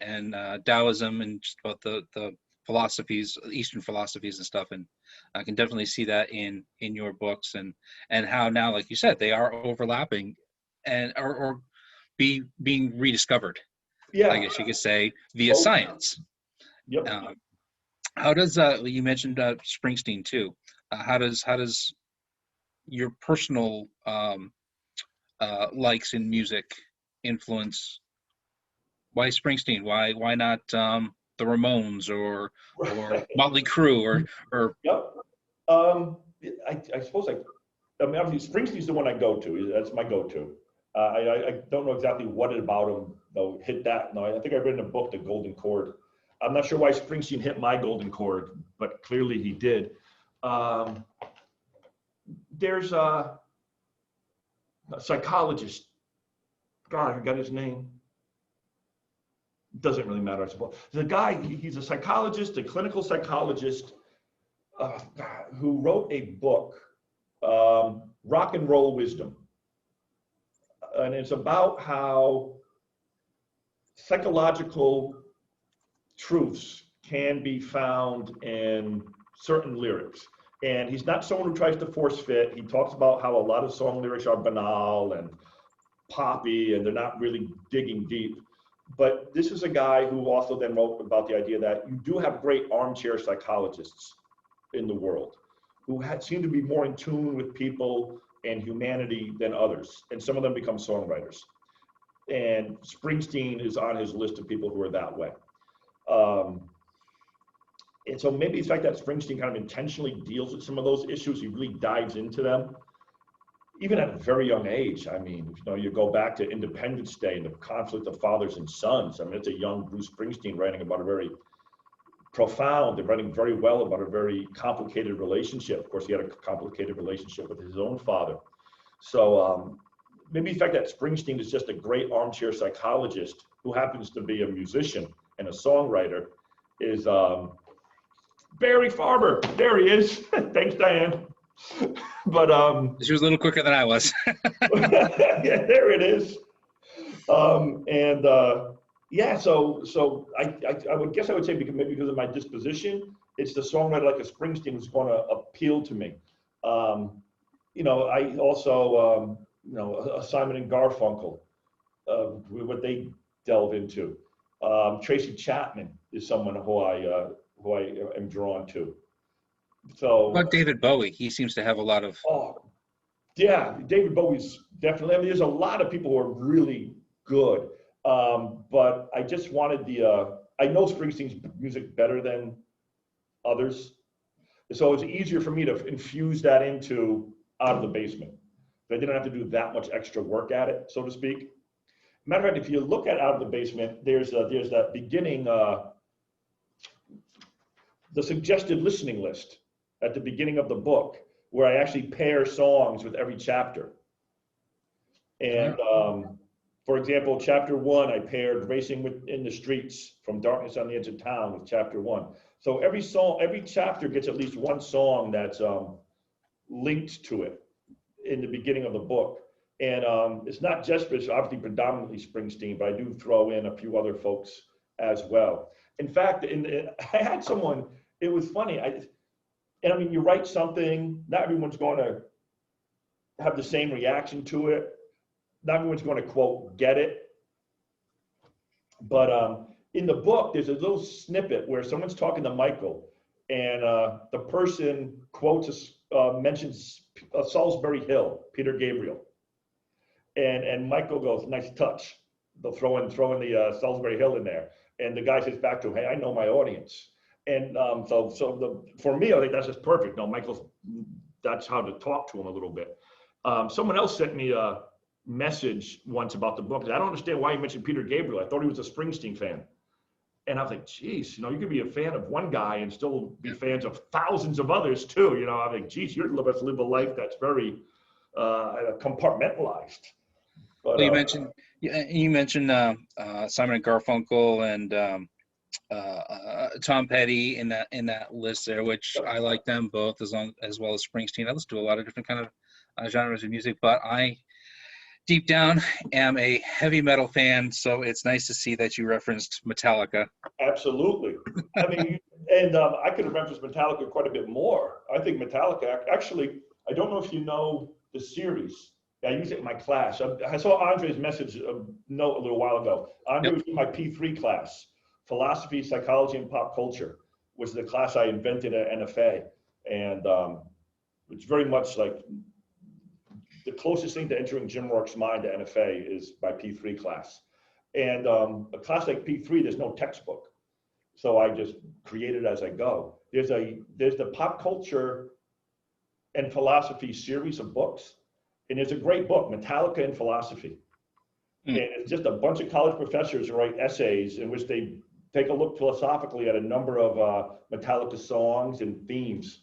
Taoism and just about the philosophies, Eastern philosophies and stuff, and I can definitely see that in your books and how now, like you said, they are overlapping and or being rediscovered. Yeah. I guess you could say, via Oh, science. yep. How does you mentioned Springsteen too? How does your personal likes in music influence? Why Springsteen? Why not the Ramones or Motley Crue or Yep. Um, I suppose I mean, obviously Springsteen's the one I go to. That's my go-to. I don't know exactly what about him though hit that. No, I think I read in a book, The Golden Chord. I'm not sure why Springsteen hit my golden chord, but clearly he did. Um, there's a psychologist. God, I forgot his name. Doesn't really matter, I suppose. The guy, he's a psychologist, a clinical psychologist, who wrote a book, Rock and Roll Wisdom. And it's about how psychological truths can be found in certain lyrics. And he's not someone who tries to force fit. He talks about how a lot of song lyrics are banal and poppy and they're not really digging deep. But this is a guy who also then wrote about the idea that you do have great armchair psychologists in the world who seem to be more in tune with people and humanity than others. And some of them become songwriters. And Springsteen is on his list of people who are that way. And so maybe it's like that Springsteen kind of intentionally deals with some of those issues. He really dives into them, even at a very young age. I mean, you go back to Independence Day and the conflict of fathers and sons. I mean, it's a young Bruce Springsteen writing about a very profound, they're writing very well about a very complicated relationship. Of course, he had a complicated relationship with his own father. So maybe the fact that Springsteen is just a great armchair psychologist who happens to be a musician and a songwriter is Barry Farber. There he is. Thanks, Diane. But she was a little quicker than I was. yeah, there it is. Yeah, so I would guess I would say maybe because of my disposition, it's the songwriter like a Springsteen who's going to appeal to me. I also Simon and Garfunkel, what they delve into. Tracy Chapman is someone who I am drawn to. So What about David Bowie? He seems to have a lot of. Oh, yeah, David Bowie's definitely. I mean, there's a lot of people who are really good, but I just wanted I know Springsteen's music better than others, so it's easier for me to infuse that into Out of the Basement. I didn't have to do that much extra work at it, so to speak. Matter of fact, if you look at Out of the Basement, there's that beginning, the suggested listening list at the beginning of the book, where I actually pair songs with every chapter. And for example, chapter 1, I paired Racing in the Streets from Darkness on the Edge of Town with chapter 1. So every chapter gets at least one song that's linked to it in the beginning of the book. And it's not just, it's obviously predominantly Springsteen, but I do throw in a few other folks as well. In fact, I had someone, it was funny. I mean, you write something, not everyone's going to have the same reaction to it. Not everyone's going to, quote, get it. But in the book, there's a little snippet where someone's talking to Michael, and the person mentions Salisbury Hill, Peter Gabriel. And Michael goes, nice touch. They'll throw in the Salisbury Hill in there. And the guy says back to him, hey, I know my audience. And for me, I think that's just perfect. No, that's how to talk to him a little bit. Someone else sent me a message once about the book. I don't understand why you mentioned Peter Gabriel. I thought he was a Springsteen fan. And I was like, geez, you could be a fan of one guy and still be fans of thousands of others too. I think, geez, you must live a life that's very compartmentalized. But, well, you mentioned Simon and Garfunkel and Tom Petty in that list there, which I like them both as well as Springsteen. I listen to a lot of different kind of genres of music, but I deep down am a heavy metal fan, so it's nice to see that you referenced Metallica. Absolutely. I mean, and I could have referenced Metallica quite a bit more. I think Metallica, actually, I don't know if you know the series. I use it in my class. I saw Andre's message note a little while ago. Andre was in my P3 class, philosophy, psychology, and pop culture, was the class I invented at NFA. And it's very much like the closest thing to entering Jim Rourke's mind at NFA is my P3 class. And a class like P3, there's no textbook. So I just create it as I go. There's the pop culture and philosophy series of books. And there's a great book, Metallica and Philosophy. And it's just a bunch of college professors who write essays in which they take a look philosophically at a number of Metallica songs and themes.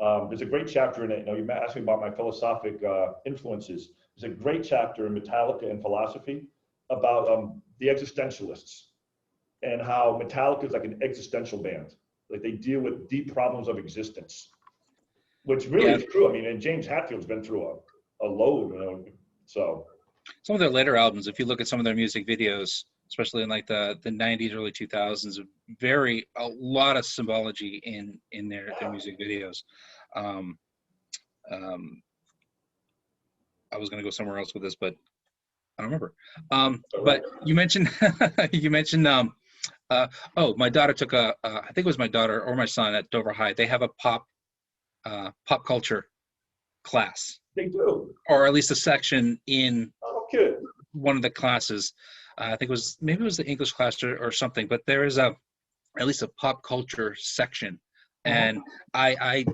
There's a great chapter in it. You asked me about my philosophic influences. There's a great chapter in Metallica and Philosophy about the existentialists and how Metallica is like an existential band. Like they deal with deep problems of existence, which really is true. I mean, and James Hetfield's been through a load, so. Some of their later albums, if you look at some of their music videos, especially in like the 90s, early 2000s, a lot of symbology in their music videos. I was going to go somewhere else with this, but I don't remember. But you mentioned, my daughter took I think it was my daughter or my son at Dover High. They have a pop culture class. They do. Or at least a section in good. One of the classes. I think maybe it was the English class or something, but there is at least a pop culture section. And I,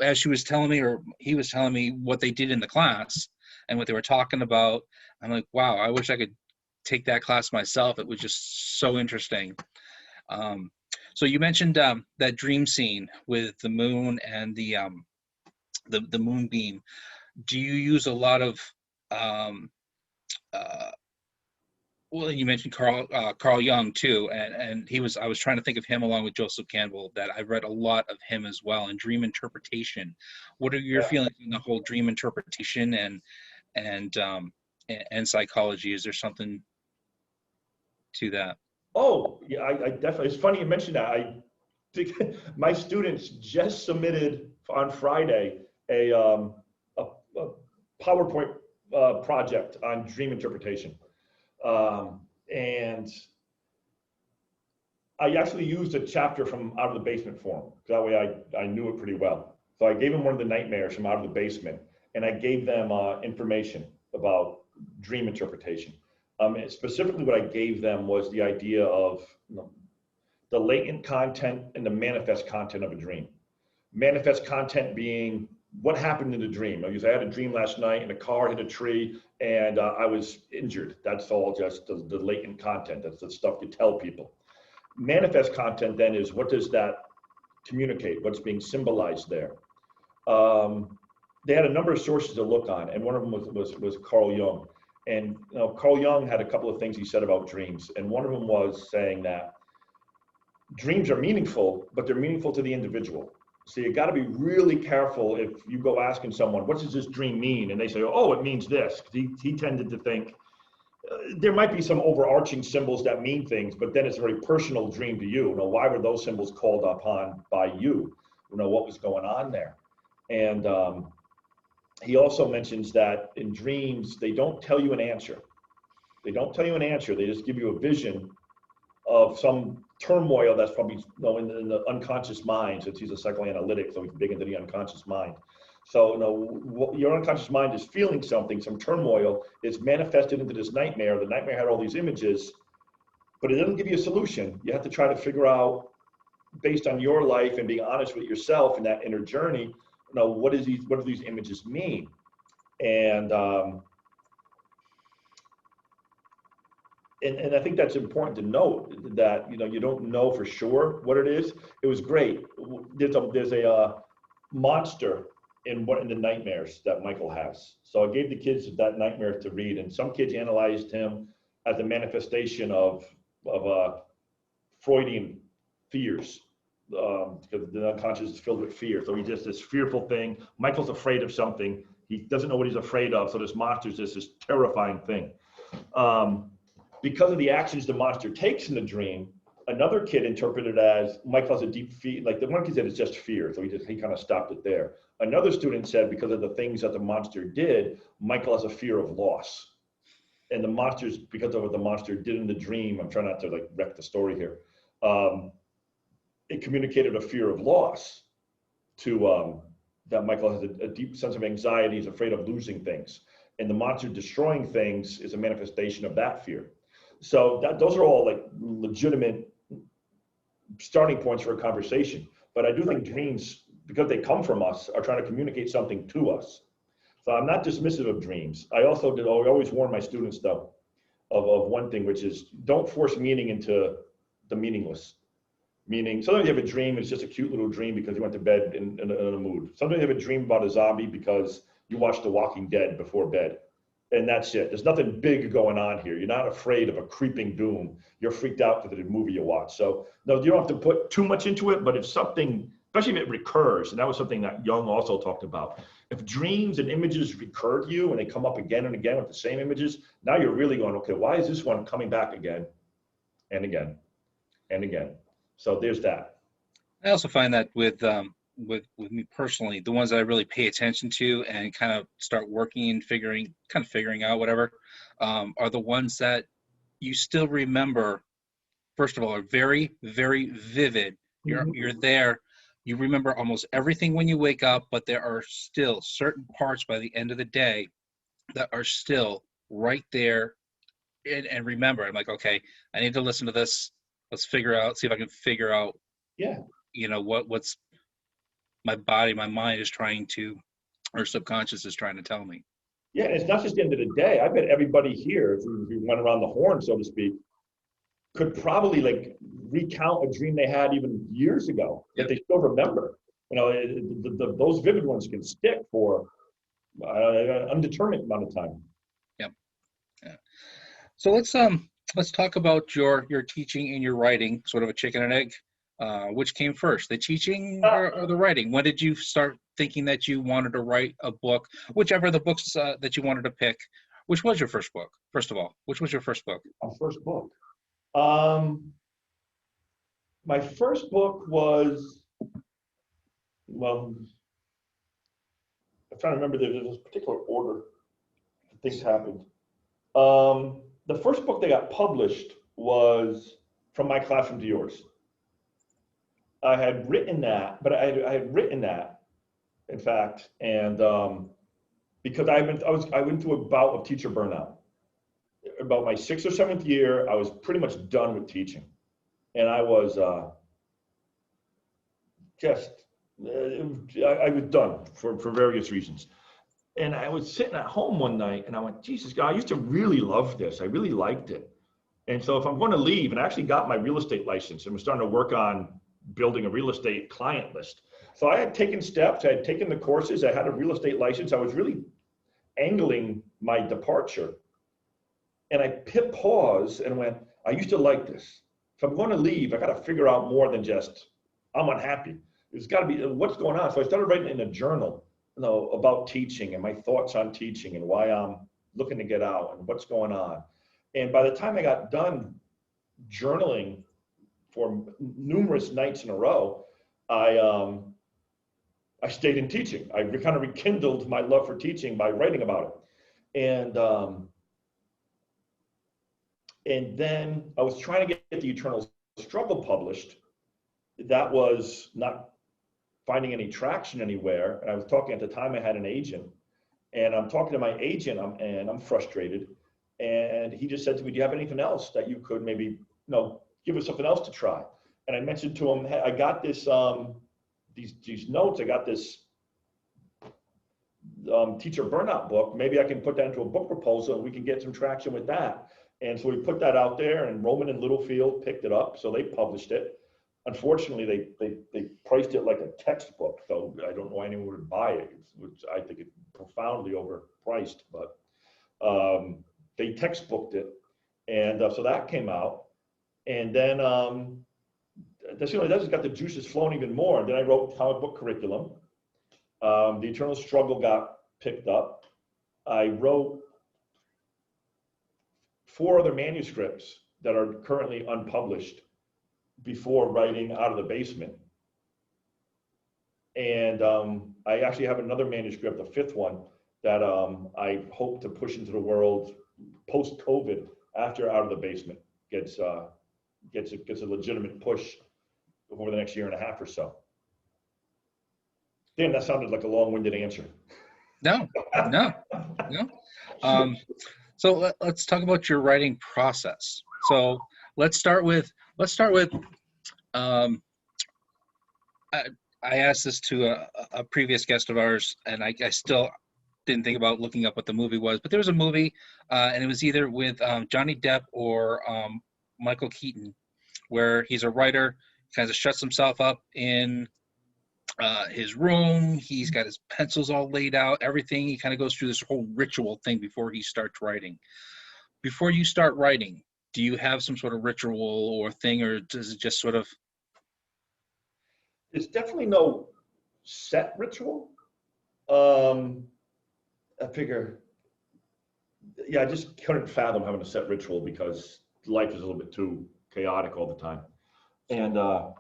as she was telling me, or he was telling me what they did in the class and what they were talking about, I'm like, wow, I wish I could take that class myself. It was just so interesting. So you mentioned that dream scene with the moon and the moonbeam. Do you use a lot of well, you mentioned Carl Jung too, and I was trying to think of him along with Joseph Campbell, that I've read a lot of him as well, and dream interpretation. What are your feelings on the whole dream interpretation and psychology? Is there something to that? Oh, yeah, I definitely, it's funny you mentioned that. I think my students just submitted on Friday a PowerPoint project on dream interpretation. And I actually used a chapter from Out of the Basement Forum. That way I knew it pretty well. So I gave them one of the nightmares from Out of the Basement, and I gave them information about dream interpretation. And specifically what I gave them was the idea of the latent content and the manifest content of a dream. Manifest content being what happened in the dream. I had a dream last night and a car hit a tree and I was injured. That's all just the latent content. That's the stuff you tell people. Manifest content then is, what does that communicate? What's being symbolized there? They had a number of sources to look on, and one of them was Carl Jung. And Carl Jung had a couple of things he said about dreams. And one of them was saying that dreams are meaningful, but they're meaningful to the individual. So you got to be really careful if you go asking someone, what does this dream mean? And they say, oh, it means this. He tended to think there might be some overarching symbols that mean things, but then it's a very personal dream to you. Why were those symbols called upon by you? What was going on there? And he also mentions that in dreams, they don't tell you an answer. They don't tell you an answer. They just give you a vision of some turmoil that's probably in the unconscious mind, since he's a psychoanalytic, so he's big into the unconscious mind. So your unconscious mind is feeling something, some turmoil. It's manifested into this nightmare. The nightmare had all these images, but it doesn't give you a solution. You have to try to figure out, based on your life and being honest with yourself in that inner journey, what do these images mean? And I think that's important to note, that you don't know for sure what it is. It was great. There's a monster in the nightmares that Michael has. So I gave the kids that nightmare to read, and some kids analyzed him as a manifestation of Freudian fears, because the unconscious is filled with fear. So he's just this fearful thing. Michael's afraid of something. He doesn't know what he's afraid of. So this monster is just this terrifying thing. Because of the actions the monster takes in the dream, Another kid interpreted it as Michael has a deep fear. Like the one kid said, it's just fear. So he kind of stopped it there. Another student said, because of the things that the monster did, Michael has a fear of loss. And the monsters, because of what the monster did in the dream, I'm trying not to like wreck the story here. It communicated a fear of loss to that Michael has a deep sense of anxiety, he's afraid of losing things. And the monster destroying things is a manifestation of that fear. So those are all like legitimate starting points for a conversation. But I do think dreams, because they come from us, are trying to communicate something to us. So I'm not dismissive of dreams. I always warn my students though of one thing, which is don't force meaning into the meaningless. Meaning, sometimes you have a dream, it's just a cute little dream because you went to bed in a mood. Sometimes you have a dream about a zombie because you watched The Walking Dead before bed. And that's it. There's nothing big going on here. You're not afraid of a creeping doom. You're freaked out because of the movie you watch. So no, you don't have to put too much into it, but if something, especially if it recurs, and that was something that Jung also talked about. If dreams and images recur to you and they come up again and again with the same images, now you're really going, okay, why is this one coming back again and again and again? So there's that. I also find that with me personally, the ones that I really pay attention to and kind of start working and figuring out whatever, are the ones that you still remember. First of all, are very, very vivid. You're there. You remember almost everything when you wake up, but there are still certain parts by the end of the day that are still right there. And remember, I'm like, okay, I need to listen to this. Let's see if I can figure out, Yeah. What's my body, my mind is trying to, or subconscious is trying to tell me. Yeah, and it's not just the end of the day. I bet everybody here, if we went around the horn, so to speak, could probably like recount a dream they had even years ago that they still remember. Those vivid ones can stick for an undetermined amount of time. Yep. Yeah. So let's talk about your teaching and your writing, sort of a chicken and egg. Which came first, the teaching or the writing? When did you start thinking that you wanted to write a book? Whichever the books that you wanted to pick. Which was your first book? First of all, which was your first book? My first book. My first book was, well, I'm trying to remember, there's this particular order that things happened. The first book that got published was From My Classroom to Yours. I had written that, in fact, and because I went through a bout of teacher burnout. About my 6th or 7th year, I was pretty much done with teaching, and I was I was done for various reasons. And I was sitting at home one night, and I went, Jesus, God, I used to really love this. I really liked it. And so if I'm going to leave, and I actually got my real estate license and was starting to work on building a real estate client list. So I had taken steps, I had taken the courses, I had a real estate license. I was really angling my departure. And I hit pause and went, I used to like this. If I'm going to leave, I got to figure out more than just, I'm unhappy. There's got to be, what's going on? So I started writing in a journal, about teaching and my thoughts on teaching and why I'm looking to get out and what's going on. And by the time I got done journaling for numerous nights in a row, I stayed in teaching. I kind of rekindled my love for teaching by writing about it. And then I was trying to get the Eternal Struggle published. That was not finding any traction anywhere. And I was talking at the time, I had an agent, and I'm talking to my agent, and I'm frustrated. And he just said to me, do you have anything else that you could maybe, give us something else to try? And I mentioned to him, hey, I got this, these notes, I got this teacher burnout book. Maybe I can put that into a book proposal and we can get some traction with that. And so we put that out there, and Rowman and Littlefield picked it up. So they published it. Unfortunately, they priced it like a textbook. So I don't know why anyone would buy it, which I think is profoundly overpriced, but they textbooked it. And so that came out. And then that's the only that's got the juices flowing even more. And then I wrote comic book curriculum. The Eternal Struggle got picked up. I wrote 4 other manuscripts that are currently unpublished. before writing Out of the Basement. And I actually have another manuscript, the fifth one, that I hope to push into the world post-COVID after Out of the Basement gets a legitimate push over the next year and a half or so. Damn, that sounded like a long-winded answer. No. So let's talk about your writing process. So let's start with I asked this to a previous guest of ours, and I still didn't think about looking up what the movie was, but there was a movie, and it was either with Johnny Depp or Michael Keaton, where he's a writer, kind of shuts himself up in his room. He's got his pencils all laid out, everything. He kind of goes through this whole ritual thing before he starts writing. Before you start writing, do you have some sort of ritual or thing, or does it just sort of? There's definitely no set ritual. I figure, yeah, I just couldn't fathom having a set ritual because life is a little bit too chaotic all the time. And I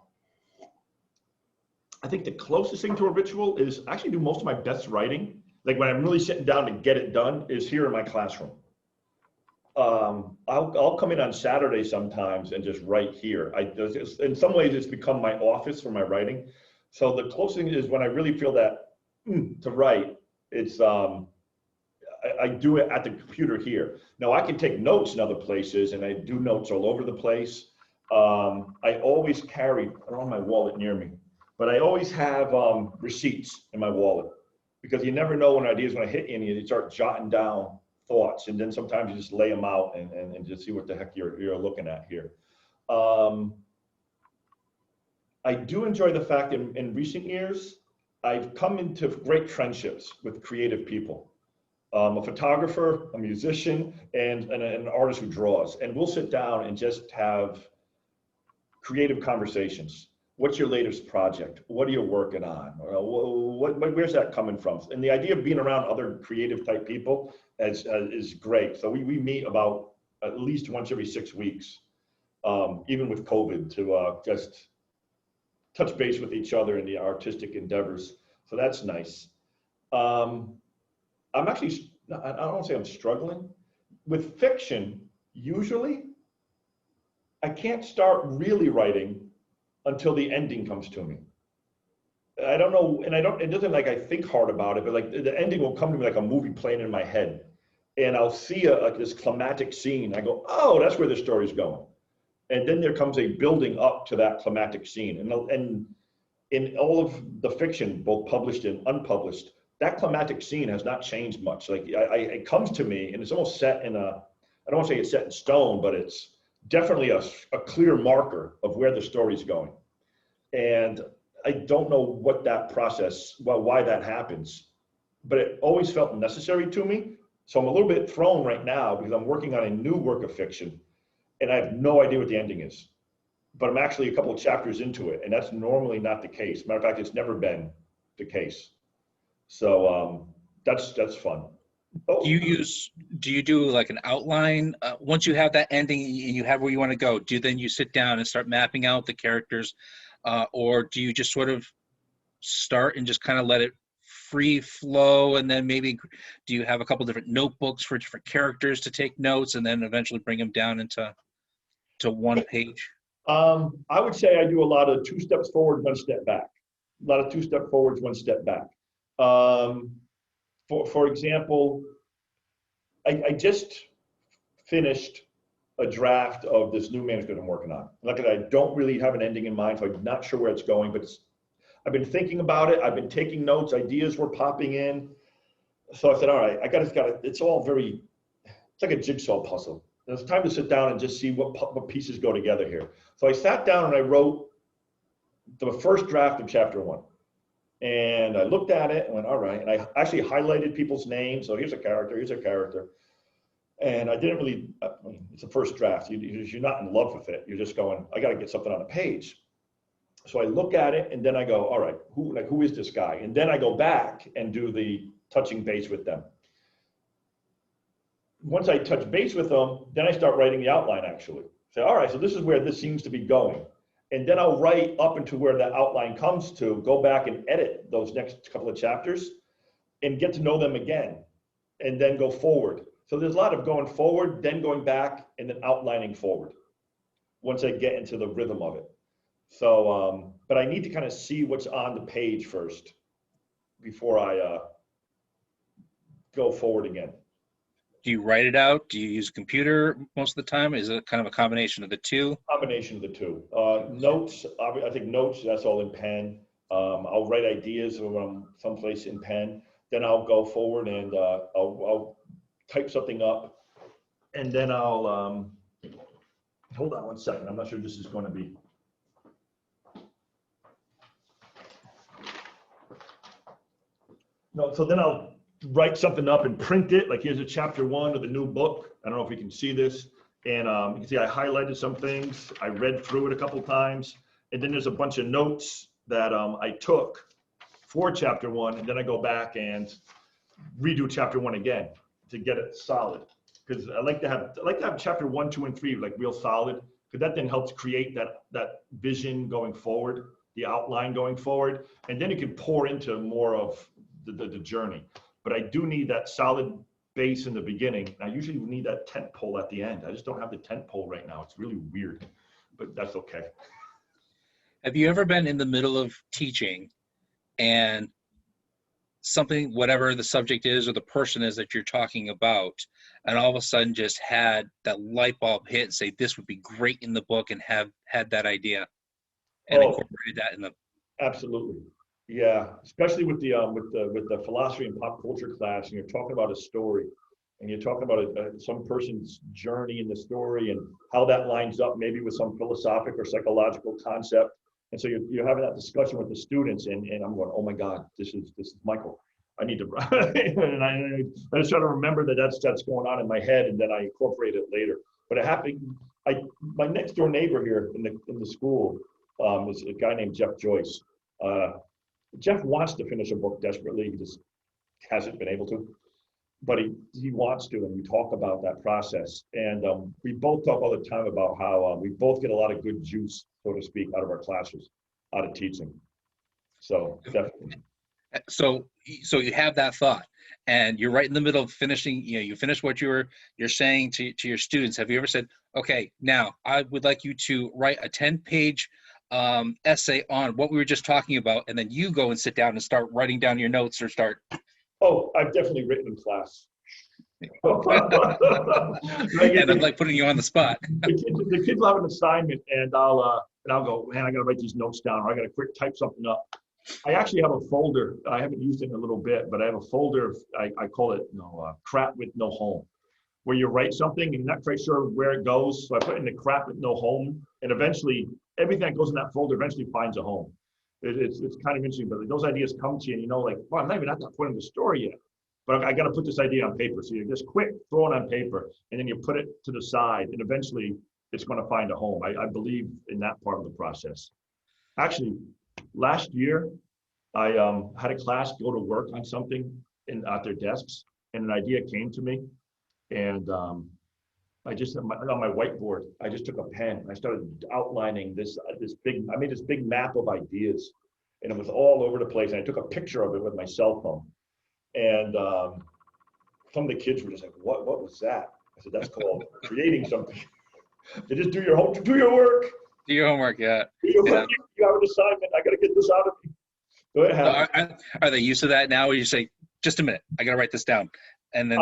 think the closest thing to a ritual is I actually do most of my best writing, like when I'm really sitting down to get it done, is here in my classroom. I'll come in on Saturday sometimes and just write here. In some ways, it's become my office for my writing. So the closest thing is when I really feel that to write, it's I do it at the computer here. Now I can take notes in other places, and I do notes all over the place. I always carry, I don't have my wallet near me, but I always have receipts in my wallet, because you never know when an idea is going to hit you, and you start jotting down thoughts, and then sometimes you just lay them out and just see what the heck you're looking at here. I do enjoy the fact in recent years, I've come into great friendships with creative people. A photographer, a musician, and an artist who draws. And we'll sit down and just have creative conversations. What's your latest project? What are you working on? Where's that coming from? And the idea of being around other creative type people is great. So we meet about at least once every 6 weeks, even with COVID, to just touch base with each other in the artistic endeavors. So that's nice. I'm actually, I don't want to say I'm struggling. With fiction, usually, I can't start really writing until the ending comes to me. I don't know, and it doesn't like I think hard about it, but like the ending will come to me like a movie playing in my head. And I'll see this climactic scene. I go, oh, that's where the story's going. And then there comes a building up to that climactic scene. And in all of the fiction, both published and unpublished, that climactic scene has not changed much. Like it comes to me, and it's almost set in I don't want to say it's set in stone, but it's definitely a clear marker of where the story's going. And I don't know what that process, why that happens, but it always felt necessary to me. So I'm a little bit thrown right now because I'm working on a new work of fiction, and I have no idea what the ending is. But I'm actually a couple of chapters into it, and that's normally not the case. Matter of fact, it's never been the case. So that's fun. Oh. Do you do like an outline once you have that ending and you have where you want to go? Then you sit down and start mapping out the characters, or do you just sort of start and just kind of let it free flow, and then maybe do you have a couple different notebooks for different characters to take notes, and then eventually bring them down into one page? I would say I do a lot of 2 steps forward, 1 step back. A lot of 2 step forwards, 1 step back. For example, I just finished a draft of this new manuscript I'm working on. Like I don't really have an ending in mind, so I'm not sure where it's going, but I've been thinking about it. I've been taking notes. Ideas were popping in. So I said, all right, it's all it's like a jigsaw puzzle. It's time to sit down and just see what pieces go together here. So I sat down and I wrote the first draft of chapter 1. And I looked at it and went, all right. And I actually highlighted people's names. So here's a character, here's a character. And I didn't really, it's a first draft. You're not in love with it. You're just going, I got to get something on a page. So I look at it and then I go, all right, who is this guy? And then I go back and do the touching base with them. Once I touch base with them, then I start writing the outline actually. Say, all right, so this is where this seems to be going. And then I'll write up into where that outline comes to, go back and edit those next couple of chapters and get to know them again, and then go forward. So there's a lot of going forward, then going back, and then outlining forward once I get into the rhythm of it. So, but I need to kind of see what's on the page first before I go forward again. Do you write it out? Do you use a computer most of the time? Is it kind of a combination of the two? Combination of the two. Notes, I think notes, that's all in pen. I'll write ideas when I'm someplace in pen. Then I'll go forward and I'll type something up. And then I'll, hold on one second. I'm not sure this is going to be. No, so then I'll write something up and print it. Like here's a chapter 1 of the new book. I don't know if we can see this. And you can see I highlighted some things. I read through it a couple times. And then there's a bunch of notes that I took for chapter 1. And then I go back and redo chapter 1 again to get it solid. Because I like to have chapter 1, 2, and 3 like real solid. Because that then helps create that vision going forward, the outline going forward. And then you can pour into more of the journey. But I do need that solid base in the beginning. I usually need that tent pole at the end. I just don't have the tent pole right now. It's really weird, but that's okay. Have you ever been in the middle of teaching and something, whatever the subject is or the person is that you're talking about, and all of a sudden just had that light bulb hit and say, this would be great in the book, and have had that idea and incorporated that in the... Absolutely. Yeah, especially with the philosophy and pop culture class, and you're talking about a story, and you're talking about some person's journey in the story and how that lines up maybe with some philosophic or psychological concept. And so you're having that discussion with the students, and I'm going, oh my God, this is Michael. I need to, and I just try to remember that's going on in my head, and then I incorporate it later. But it happened. My next door neighbor here in the school is a guy named Jeff Joyce. Jeff wants to finish a book desperately. He just hasn't been able to, but he wants to, and we talk about that process. And we both talk all the time about how we both get a lot of good juice, so to speak, out of our classes, out of teaching. So definitely. So you have that thought, and you're right in the middle of finishing. You finish what you're saying to your students. Have you ever said, okay, now I would like you to write a 10-page essay on what we were just talking about, and then you go and sit down and start writing down your notes or start... Oh, I've definitely written in class. And I'm like putting you on the spot. The kids will have an assignment, and I'll go, man, I got to write these notes down, or I got to quick type something up. I actually have a folder. I haven't used it in a little bit, but I have a folder. I call it crap with no home, where you write something and you're not quite sure where it goes. So I put in the crap with no home, and eventually everything that goes in that folder eventually finds a home. It's kind of interesting, but those ideas come to you, and you know, like, well, I'm not even at that point in the story yet, but I got to put this idea on paper. So you just quick throw it on paper, and then you put it to the side, and eventually it's going to find a home. I believe in that part of the process. Actually, last year, I had a class go to work on something at their desks, and an idea came to me, and I just on my whiteboard, I just took a pen. I started outlining I made this big map of ideas, and it was all over the place. And I took a picture of it with my cell phone, and some of the kids were just like, "What was that?" I said, "That's called creating something." They just do your work. Do your homework, yeah. You have an assignment. I got to get this out of me. Go ahead. So are they used to that now? Where you say, "Just a minute, I got to write this down," and then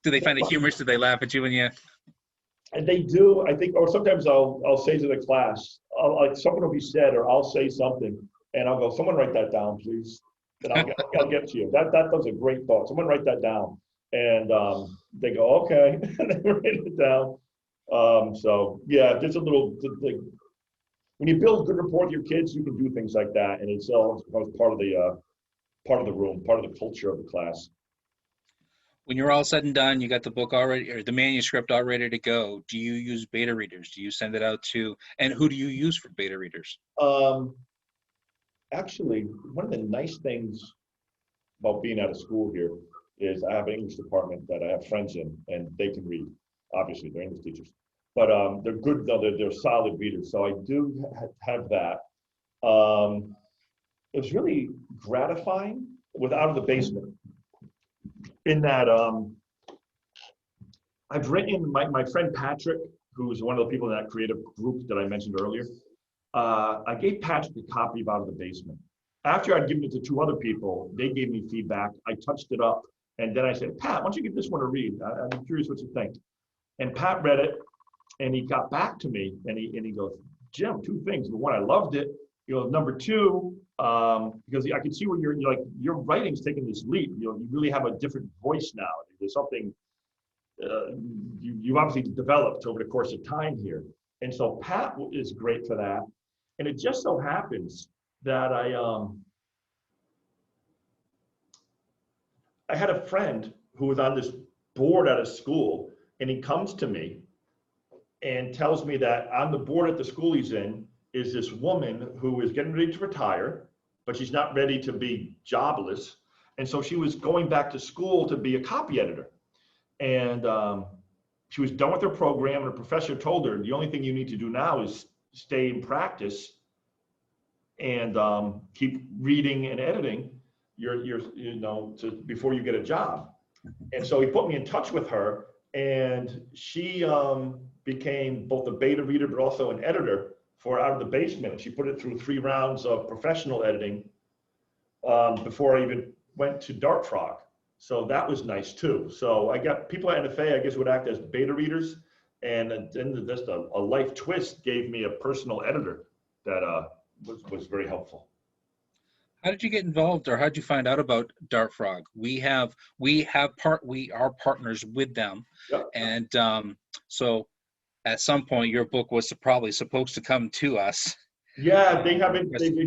do they find it humorous? Do they laugh at you when you? And they do, I think, or sometimes I'll say to the class, like something will be said, or I'll say something, and I'll go, "Someone write that down, please." And I'll get to you. That was a great thought. Someone write that down, and they go, "Okay," and they write it down. So yeah, there's a little like when you build good rapport with your kids, you can do things like that, and it's all part of the room, part of the culture of the class. When you're all said and done, you got the book already, or the manuscript all ready to go. Do you use beta readers? Do you send it out to, and who do you use for beta readers? Actually, one of the nice things about being out of school here is I have an English department that I have friends in, and they can read. Obviously, they're English teachers. but they're good, though, they're solid readers. So I do have that. It was really gratifying with Out of the Basement in that I've written, my friend Patrick, who's one of the people in that creative group that I mentioned earlier, I gave Patrick a copy of Out of the Basement. After I'd given it to two other people, they gave me feedback. I touched it up, and then I said, Pat, why don't you give this one a read? I'm curious what you think. And Pat read it, and he got back to me, and he goes, Jim, two things. Number one, I loved it. You know, number two, because I can see where you're like, your writing's taking this leap. You know, you really have a different voice now. There's something you obviously developed over the course of time here. And so Pat is great for that. And it just so happens that I had a friend who was on this board at a school, and he comes to me and tells me that on the board at the school he's in is this woman who is getting ready to retire, but she's not ready to be jobless. And so she was going back to school to be a copy editor. And she was done with her program, and her professor told her, the only thing you need to do now is stay in practice and keep reading and editing before you get a job. And so he put me in touch with her, and she became both a beta reader, but also an editor for Out of the Basement. She put it through 3 rounds of professional editing before I even went to Dart Frog. So that was nice too. So I got people at NFA, I guess, would act as beta readers. And then just a life twist gave me a personal editor that was very helpful. How did you get involved, or how did you find out about Dart Frog? We are partners with them, Yep. and so at some point your book was probably supposed to come to us. Yeah, they've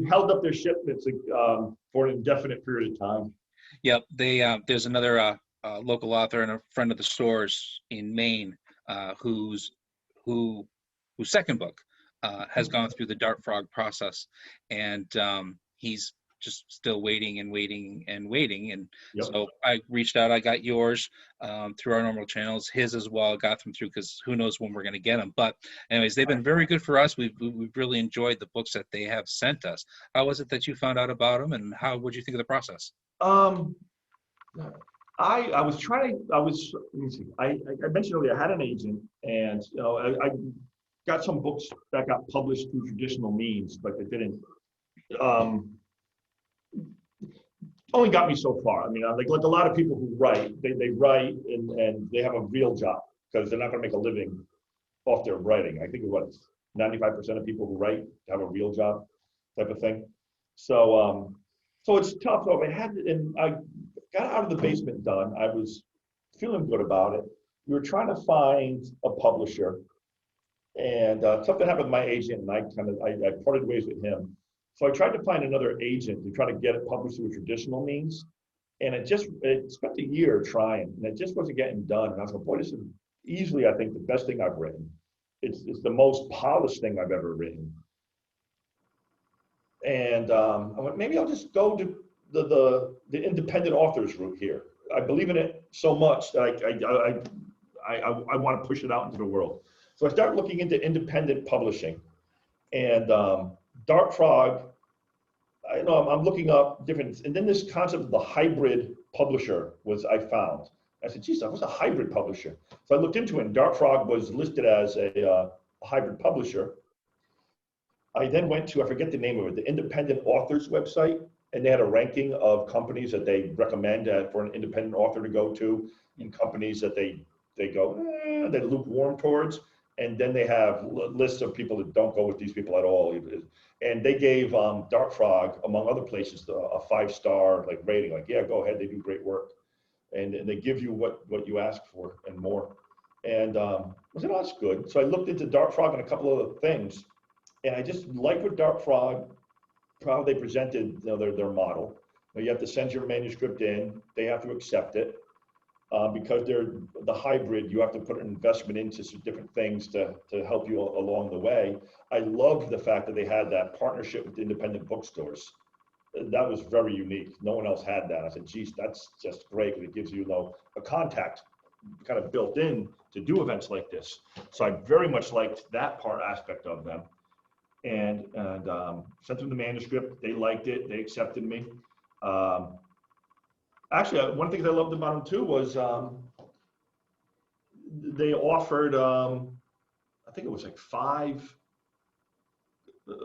held up their shipments for an indefinite period of time. Yep, there's another local author and a friend of the stores in Maine whose second book has gone through the Dart Frog process, and he's just still waiting and waiting and waiting. And Yep. So I reached out. I got yours through our normal channels, his as well. Got them through because who knows when we're going to get them. But anyways, they've been very good for us. We've really enjoyed the books that they have sent us. How was it that you found out about them, and how would you think of the process? I mentioned earlier, I had an agent, and I got some books that got published through traditional means, but it didn't only got me so far. I mean, like a lot of people who write, they write and they have a real job because they're not going to make a living off their writing. I think it was 95% of people who write have a real job type of thing. So it's tough. So I got Out of the Basement done. I was feeling good about it. We were trying to find a publisher, and something happened with my agent, and I parted ways with him. So I tried to find another agent to try to get it published through traditional means, and it spent a year trying, and it just wasn't getting done. And I was like, boy, this is easily, I think, the best thing I've written. It's the most polished thing I've ever written. And I went, maybe I'll just go to the independent authors route here. I believe in it so much that I want to push it out into the world. So I started looking into independent publishing, and Dart Frog, I'm looking up different, and then this concept of the hybrid publisher I found. I said, geez, what's a hybrid publisher? So I looked into it, and Dart Frog was listed as a hybrid publisher. I then went to, I forget the name of it, the independent authors website, and they had a ranking of companies that they recommend for an independent author to go to, and companies that they lukewarm towards. And then they have lists of people that don't go with these people at all. And they gave Dart Frog, among other places, a 5-star rating. Like, yeah, go ahead, they do great work. And they give you what you ask for and more. And I said, oh, that's good. So I looked into Dart Frog and a couple of other things. And I just like what Dart Frog, how they presented their model. You have to send your manuscript in. They have to accept it. Because they're the hybrid, you have to put an investment into some different things to help you along the way. I loved the fact that they had that partnership with independent bookstores. That was very unique. No one else had that. I said, geez, that's just great because it gives you a contact kind of built in to do events like this. So I very much liked that aspect of them, and sent them the manuscript. They liked it. They accepted me. Actually, one thing I loved about them too was they offered, I think it was like 5,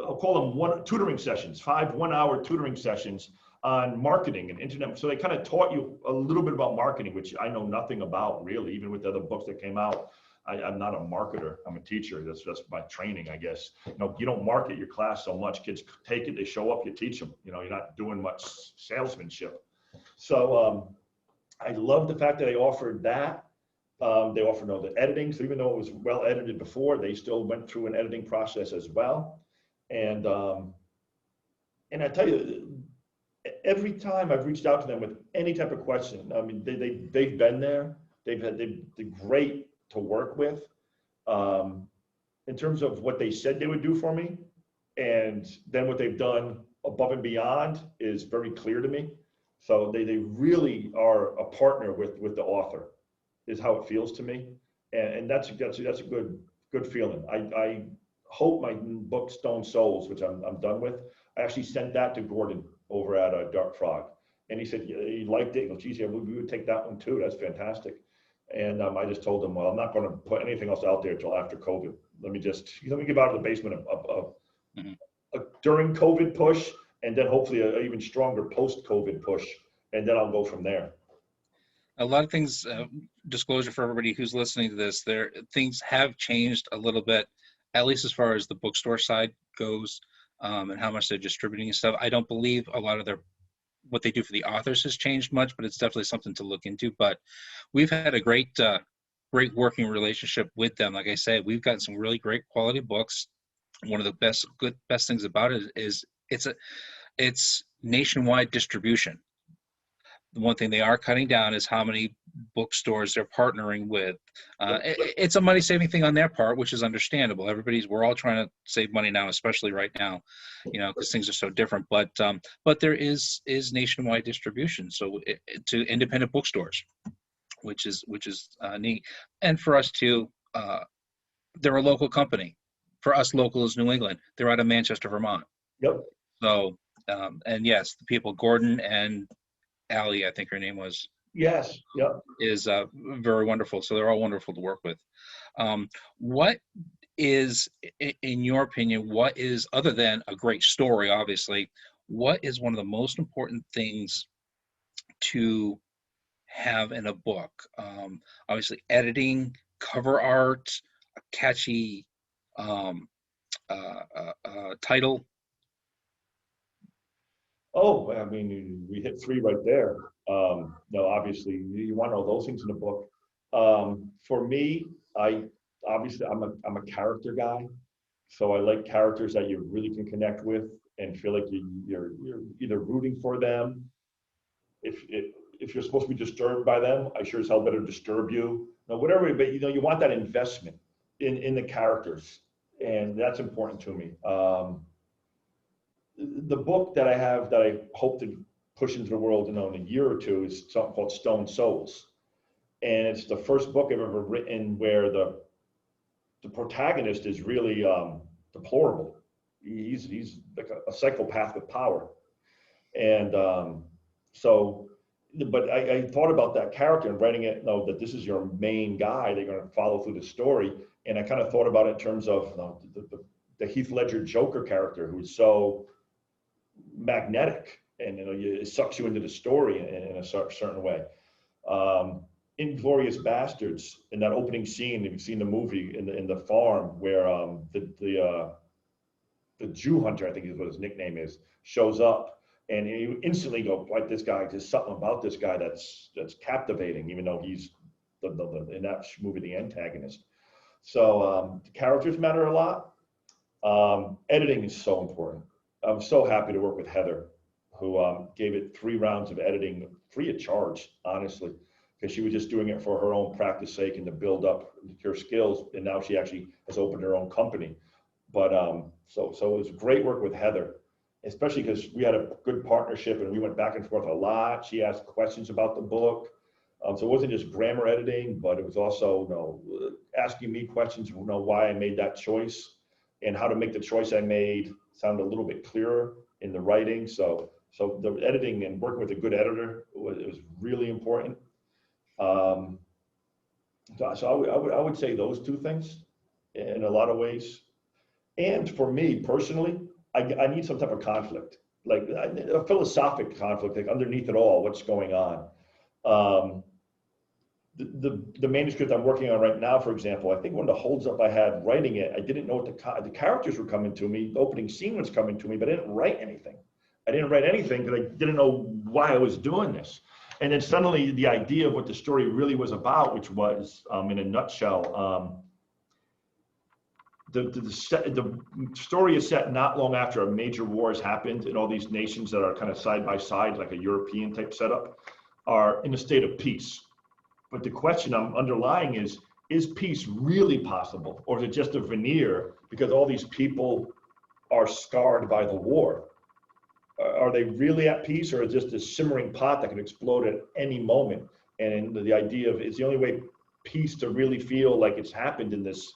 I'll call them tutoring sessions, 5 one-hour tutoring sessions on marketing and internet. So they kind of taught you a little bit about marketing, which I know nothing about really, even with the other books that came out. I'm not a marketer, I'm a teacher. That's just my training, I guess. You know, you don't market your class so much. Kids take it, they show up, you teach them. You know, you're not doing much salesmanship. So I love the fact that they offered that. They offered the editing. So even though it was well edited before, they still went through an editing process as well. And I tell you, every time I've reached out to them with any type of question, I mean, they've been there. They're great to work with. In terms of what they said they would do for me, and then what they've done above and beyond is very clear to me. So they really are a partner with the author, is how it feels to me, and that's a good feeling. I hope my book Stone Souls, which I'm done with, I actually sent that to Gordon over at Dark Frog, and he said he liked it. He goes, geez, yeah, we would take that one too. That's fantastic. And I just told him, well, I'm not going to put anything else out there until after COVID. Let me get out of the basement of during COVID push, and then hopefully an even stronger post-COVID push, and then I'll go from there. A lot of things, disclosure for everybody who's listening to this, things have changed a little bit, at least as far as the bookstore side goes, and how much they're distributing and stuff. I don't believe a lot of what they do for the authors has changed much, but it's definitely something to look into. But we've had a great working relationship with them. Like I said, we've gotten some really great quality books. One of the best things about it is it's nationwide distribution. The one thing they are cutting down is how many bookstores they're partnering with. It's a money-saving thing on their part, which is understandable. We're all trying to save money now, especially right now, because things are so different. But there is nationwide distribution, so to independent bookstores, which is neat. And for us too, they're a local company. For us, local is New England. They're out of Manchester, Vermont. Yep. So, and yes, the people, Gordon and Allie, I think her name was. Yes. Yep. Is very wonderful. So they're all wonderful to work with. What is, in your opinion, what is, other than a great story, obviously, what is one of the most important things to have in a book? Obviously, editing, cover art, a catchy title. Oh, I mean, we hit 3 right there. No, obviously, you want all those things in a book. For me, I'm a character guy, so I like characters that you really can connect with and feel like you're either rooting for them. If you're supposed to be disturbed by them, I sure as hell better disturb you. No, whatever, but you want that investment in the characters, and that's important to me. The book that I have that I hope to push into the world in a year or two is something called Stone Souls. And it's the first book I've ever written where the protagonist is really deplorable. He's like a psychopath with power. And but I thought about that character and writing it, that this is your main guy, they're going to follow through the story. And I kind of thought about it in terms of the Heath Ledger Joker character, who's so magnetic, and it sucks you into the story in a certain way. Inglorious Bastards, in that opening scene, if you've seen the movie, in the farm where the Jew hunter, I think is what his nickname is, shows up, and you instantly go, like, this guy, there's something about this guy that's captivating, even though he's in that movie the antagonist. So the characters matter a lot. Editing is so important. I'm so happy to work with Heather, who gave it 3 rounds of editing free of charge, honestly, because she was just doing it for her own practice sake and to build up her skills. And now she actually has opened her own company. But so it was great work with Heather, especially because we had a good partnership and we went back and forth a lot. She asked questions about the book. So it wasn't just grammar editing, but it was also, asking me questions, why I made that choice and how to make the choice I made sound a little bit clearer in the writing. So the editing and working with a good editor was really important. So I would say those two things in a lot of ways. And for me personally, I need some type of conflict, like a philosophic conflict, like underneath it all, what's going on. The manuscript I'm working on right now, for example, I think one of the holds up I had writing it, I didn't know what the characters were coming to me. The opening scene was coming to me, but I didn't write anything. I didn't write anything because I didn't know why I was doing this. And then suddenly the idea of what the story really was about, which was, in a nutshell, the story is set not long after a major war has happened, and all these nations that are kind of side by side, like a European type setup, are in a state of peace. But the question I'm underlying is peace really possible? Or is it just a veneer because all these people are scarred by the war? Are they really at peace, or is it just a simmering pot that can explode at any moment? And the idea of, it's the only way peace to really feel like it's happened in this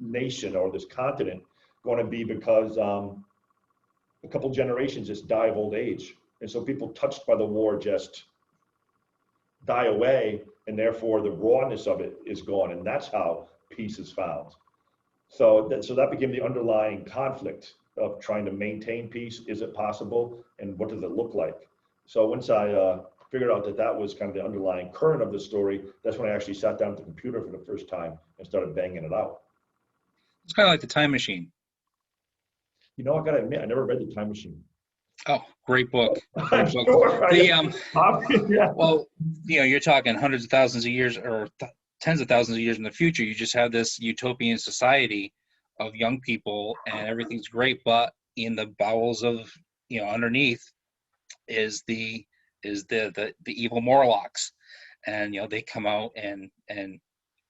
nation or this continent going to be because a couple generations just die of old age. And so people touched by the war just die away, and therefore the rawness of it is gone, and that's how peace is found. So that became the underlying conflict of trying to maintain peace. Is it possible, and what does it look like? So once I figured out that was kind of the underlying current of the story, that's when I actually sat down at the computer for the first time and started banging it out. It's kind of like The Time Machine. I gotta admit, I never read The Time Machine. Oh, great book. I'm sure. Well, you're talking hundreds of thousands of years or tens of thousands of years in the future. You just have this utopian society of young people, and everything's great, but in the bowels of, underneath is the evil Morlocks, and they come out and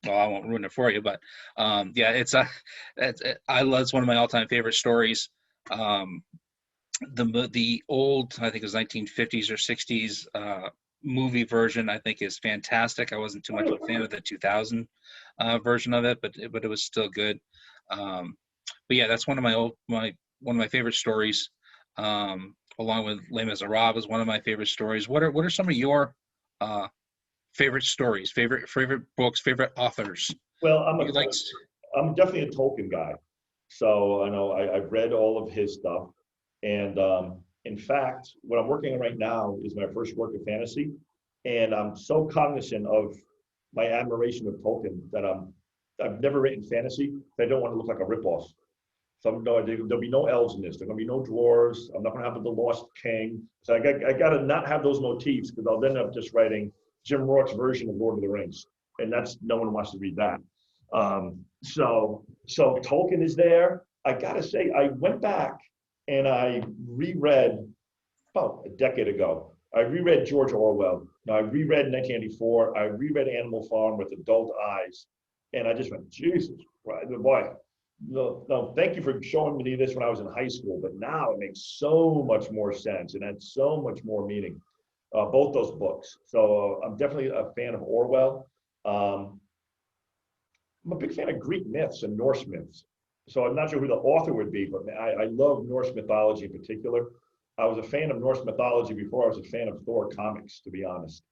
well, I won't ruin it for you, but it's one of my all-time favorite stories. The old, I think it was 1950s or 60s movie version, I think is fantastic. I wasn't too much of a fan of the 2000 version of it, but it was still good. But yeah, that's one of my favorite stories. Along with Les Miserables is one of my favorite stories. What are some of your favorite stories, favorite books, favorite authors? Well, I'm definitely a Tolkien guy. So I know I've read all of his stuff. And in fact, what I'm working on right now is my first work of fantasy. And I'm so cognizant of my admiration of Tolkien that I've never written fantasy. I don't want to look like a ripoff. So there'll be no elves in this. There'll be no dwarves. I'm not going to have the Lost King. So I got to not have those motifs, because I'll end up just writing Jim Rourke's version of Lord of the Rings. And no one wants to read that. So Tolkien is there. I got to say, I went back and I reread about a decade ago. I reread George Orwell. Now I reread 1984. I reread Animal Farm with adult eyes, and I just went, Jesus, boy. No, thank you for showing me this when I was in high school, but now it makes so much more sense and adds so much more meaning. Both those books. So I'm definitely a fan of Orwell. I'm a big fan of Greek myths and Norse myths. So I'm not sure who the author would be, but I love Norse mythology in particular. I was a fan of Norse mythology before I was a fan of Thor comics, to be honest.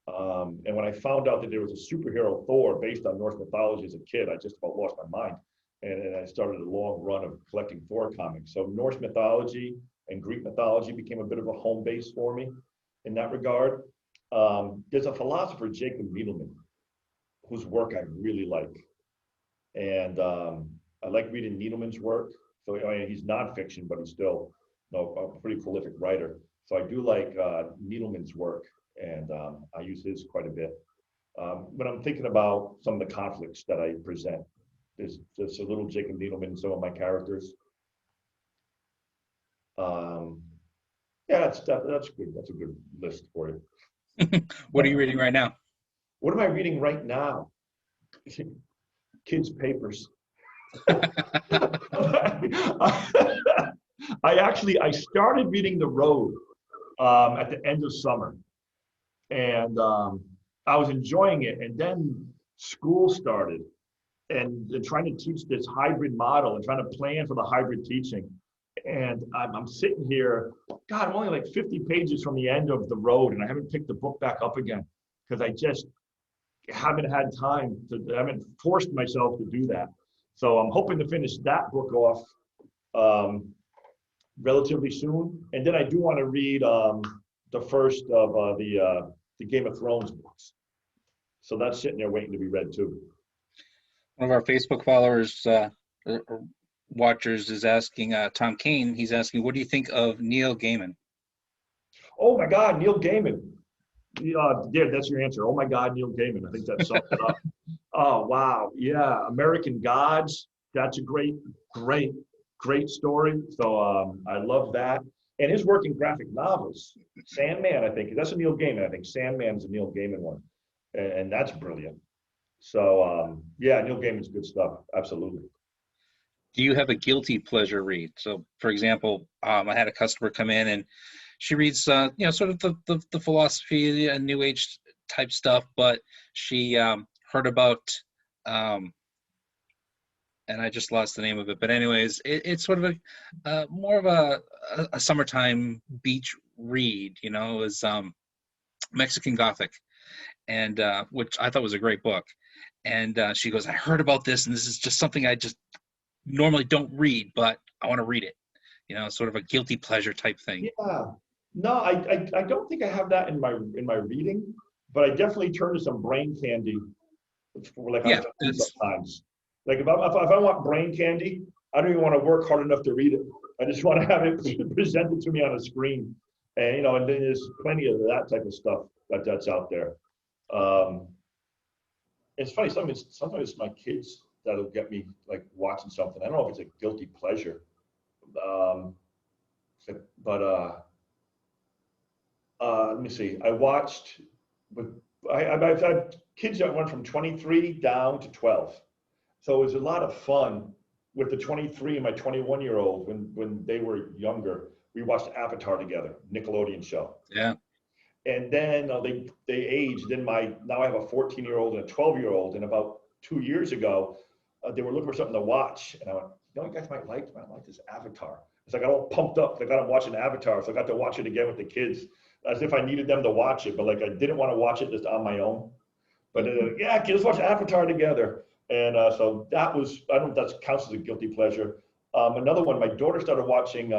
And when I found out that there was a superhero Thor based on Norse mythology as a kid, I just about lost my mind. And I started a long run of collecting Thor comics. So Norse mythology and Greek mythology became a bit of a home base for me in that regard. There's a philosopher, Jacob Needleman, whose work I really like. And I like reading Needleman's work. So he's nonfiction, but he's still a pretty prolific writer. So I do like Needleman's work, and I use his quite a bit. When I'm thinking about some of the conflicts that I present, there's just a little Jacob Needleman in some of my characters. That's good. That's a good list for you. What are you reading right now? What am I reading right now? Kids' papers. I started reading The Road at the end of summer, and I was enjoying it. And then school started and trying to teach this hybrid model and trying to plan for the hybrid teaching. And I'm sitting here, God, I'm only like 50 pages from the end of the road, and I haven't picked the book back up again because I just haven't had time I haven't forced myself to do that. So I'm hoping to finish that book off relatively soon. And then I do want to read the first of the Game of Thrones books. So that's sitting there waiting to be read too. One of our Facebook followers, or watchers, is asking, Tom Kane, he's asking, what do you think of Neil Gaiman? Oh my God, Neil Gaiman. Yeah, that's your answer. Oh my God, Neil Gaiman. I think that sums it up. Oh, wow. Yeah, American Gods. That's a great story. So I love that. And his work in graphic novels, Sandman, I think. That's a Neil Gaiman. I think Sandman's a Neil Gaiman one. And that's brilliant. So, yeah, Neil Gaiman's good stuff. Absolutely. Do you have a guilty pleasure read? So, for example, I had a customer come in and she reads, sort of the philosophy and New Age type stuff, but she heard about, and I just lost the name of it. But anyways, it's sort of a more of a summertime beach read. It was Mexican Gothic, and which I thought was a great book. And she goes, I heard about this, and this is just something I just normally don't read, but I want to read it. Sort of a guilty pleasure type thing. Yeah. No, I don't think I have that in my reading, but I definitely turn to some brain candy for sometimes. Like if I want brain candy, I don't even want to work hard enough to read it. I just want to have it presented to me on a screen. And and then there's plenty of that type of stuff that's out there. It's funny, sometimes it's my kids that'll get me like watching something. I don't know if it's a guilty pleasure. Let me see. I watched, I've had kids that went from 23 down to 12. So it was a lot of fun with the 23 and my 21-year-old when they were younger. We watched Avatar together, Nickelodeon show. Yeah. And then they aged. Then now I have a 14-year-old and a 12-year-old. And about 2 years ago, they were looking for something to watch. And I went, you guys might like this Avatar. It's like I got all pumped up. I got them watching Avatar. So I got to watch it again with the kids as if I needed them to watch it. But like I didn't want to watch it just on my own. But yeah, kids, watch Avatar together. And so that was, I don't know if that counts as a guilty pleasure. Another one, my daughter started watching,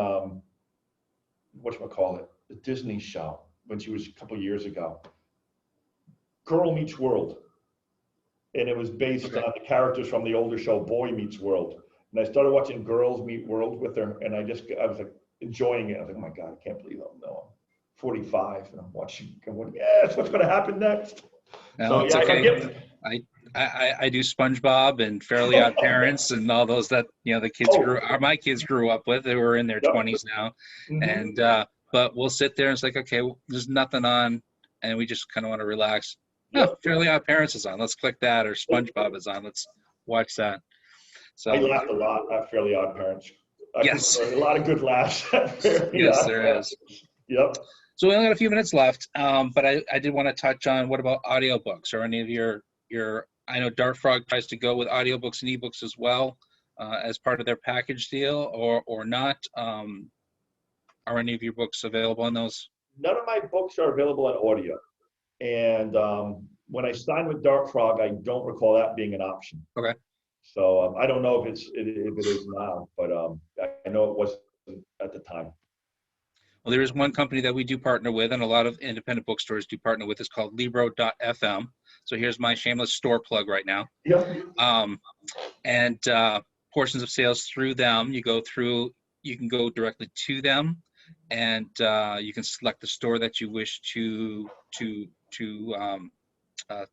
whatchamacallit, the Disney show when she was a couple years ago. Girl Meets World. And it was based on the characters from the older show, Boy Meets World. And I started watching Girls Meet World with her, and I was like enjoying it. I was like, oh my God, I can't believe I'm 45 and I'm watching, yes, what's going to happen next? No, so it's yeah, okay. I do SpongeBob and Fairly Odd Parents and all those that the kids my kids grew up with. They were in their 20s now, and but we'll sit there and it's like, okay, there's nothing on, and we just kind of want to relax. Oh, Fairly Odd Parents is on. Let's click that, or SpongeBob is on. Let's watch that. So I laughed a lot at Fairly Odd Parents. Yes, a lot of good laughs at Fairly Odd there Parents. Is. Yep. So we only got a few minutes left, but I did want to touch on what about audiobooks or any of your I know Dart Frog tries to go with audiobooks and ebooks as well as part of their package deal, or not. Are any of your books available on those? None of my books are available in audio. And when I signed with Dart Frog, I don't recall that being an option. Okay. So I don't know if it is now, but I know it wasn't at the time. Well, there is one company that we do partner with, and a lot of independent bookstores do partner with. It's called Libro.fm. So here's my shameless store plug right now. Yeah. And portions of sales through them, you can go directly to them, and you can select the store that you wish to I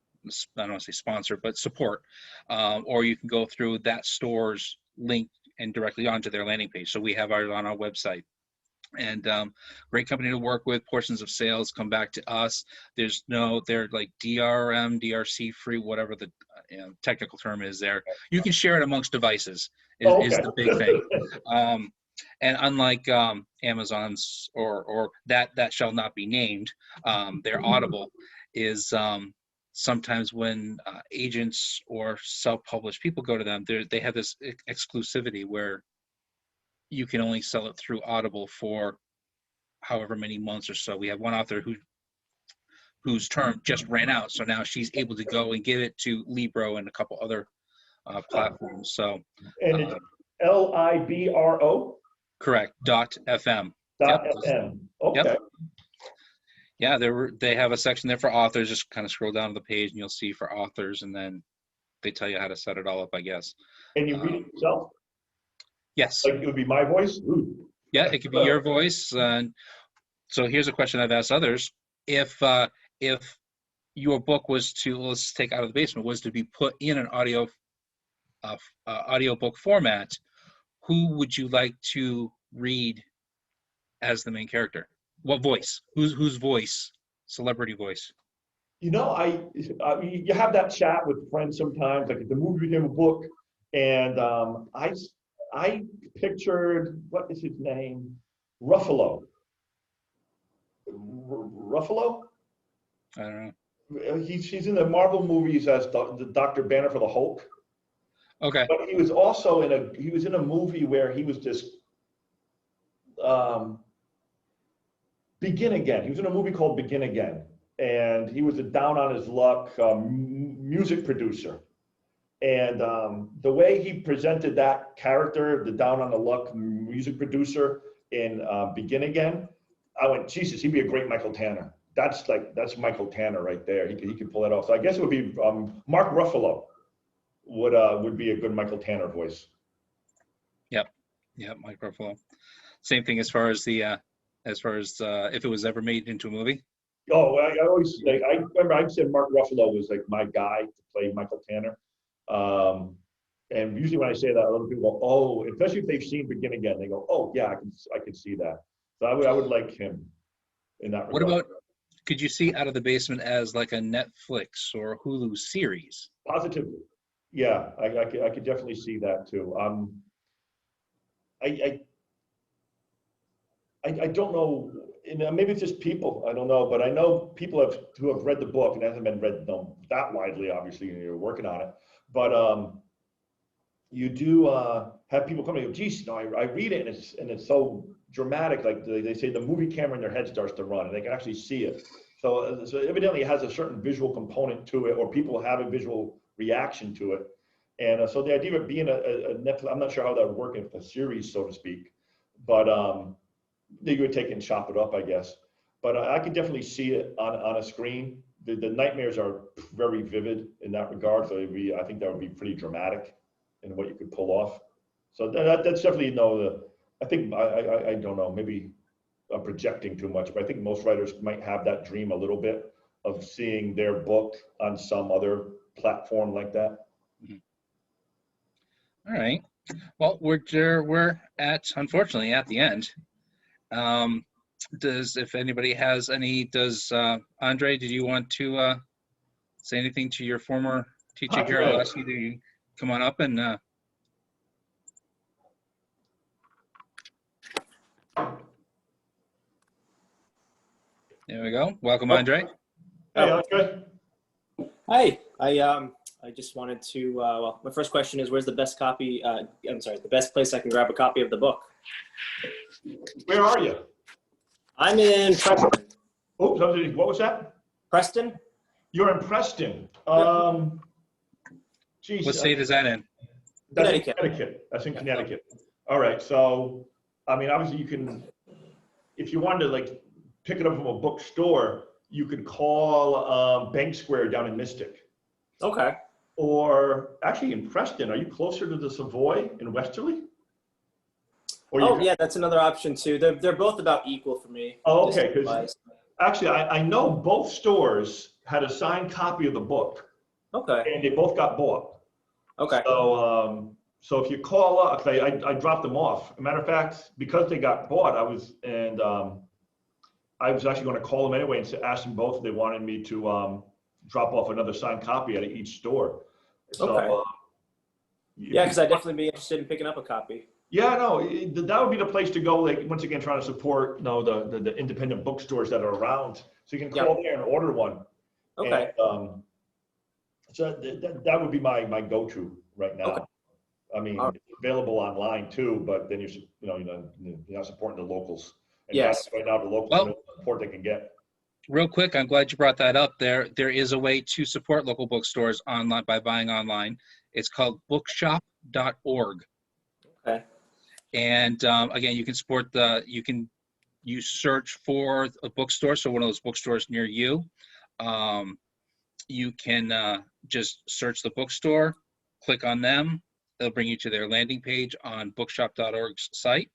don't want to say sponsor, but support, or you can go through that store's link and directly onto their landing page. So we have ours on our website. And great company to work with. Portions of sales come back to us. They're like DRM, DRC free, whatever the technical term is there. You can share it amongst devices is the big thing. And unlike Amazon's or that shall not be named, their Audible is sometimes when agents or self-published people go to them, they have this exclusivity where you can only sell it through Audible for however many months or so. We have one author whose term just ran out, so now she's able to go and give it to Libro and a couple other platforms. So, And it's Libro correct. .fm. .fm. Okay. Yep. Yeah, they have a section there for authors. Just kind of scroll down to the page, and you'll see for authors, and then they tell you how to set it all up, I guess. And you read it yourself? Yes. Like it would be my voice? Ooh. Yeah, it could be your voice. So here's a question I've asked others: if your book was to, let's take Out of the Basement, was to be put in an audiobook format, who would you like to read as the main character? What voice? Whose voice? Celebrity voice. You know, you have that chat with friends sometimes, like the movie became a book, and I pictured, what is his name? Ruffalo. Ruffalo? I don't know. He's in the Marvel movies as the Dr. Banner for the Hulk. Okay. But he was also in a movie where he was just Begin Again. He was in a movie called Begin Again, and he was a down on his luck music producer. And the way he presented that character, the down on the luck music producer in Begin Again, I went, Jesus, he'd be a great Michael Tanner. That's Michael Tanner right there. He could pull that off. So I guess it would be Mark Ruffalo would be a good Michael Tanner voice. Yep, Mike Ruffalo. Same thing as far as if it was ever made into a movie. Oh, I always I remember I said Mark Ruffalo was like my guy to play Michael Tanner. And usually when I say that, a lot of people go, oh, especially if they've seen Begin Again, they go, oh yeah, I can see that. So I would like him in that regard. What about, could you see Out of the Basement as like a Netflix or Hulu series? Positively. Yeah, I could definitely see that too. I don't know, maybe it's just people, I don't know, but I know people who have read the book, and it hasn't been read that widely, obviously, and you're working on it, but you do have people come and go, geez, I read it, and it's so dramatic, like they say the movie camera in their head starts to run, and they can actually see it. So evidently it has a certain visual component to it, or people have a visual reaction to it. And so the idea of it being a Netflix, I'm not sure how that would work in a series, so to speak, but you would take it and chop it up, I guess. But I could definitely see it on a screen. The nightmares are very vivid in that regard, so I think that would be pretty dramatic in what you could pull off. So that's definitely I think I don't know, maybe I'm projecting too much, but I think most writers might have that dream a little bit of seeing their book on some other platform like that. All right. Well, we're unfortunately at the end. If anybody has any, Andre, did you want to say anything to your former teacher here? I'll ask you to come on up and there we go. Welcome, Andre. Hey, Andre. Hi. I just wanted to, well, my first question is, where's the best the best place I can grab a copy of the book? Where are you? I'm in Preston. Oops, what was that? Preston? You're in Preston. Geez, What state is that in? That's Connecticut. in Connecticut. That's in Connecticut. All right. So, I mean, obviously you can, if you wanted to like pick it up from a bookstore, you could call Bank Square down in Mystic. Okay. Or actually in Preston, are you closer to the Savoy in Westerly? Yeah, that's another option too. They're both about equal for me. Oh, okay. Because actually, I know both stores had a signed copy of the book. Okay. And they both got bought. Okay. So if you call up, I dropped them off. As a matter of fact, because they got bought, I was actually going to call them anyway and ask them both if they wanted me to drop off another signed copy at each store. So, okay. Yeah, because I'd definitely be interested in picking up a copy. Yeah, no, that would be the place to go. Like once again, trying to support the independent bookstores that are around. So you can call there and order one. Okay. And, So that would be my go-to right now. Okay. I mean, All right. it's available online too, but then you're not supporting the locals. And Yes. right now the locals Well, know the support they can get. real quick, I'm glad you brought that up. There is a way to support local bookstores online by buying online. It's called bookshop.org. Okay. And again, you can support you search for a bookstore, so one of those bookstores near you. You can just search the bookstore, click on them. They'll bring you to their landing page on bookshop.org's site.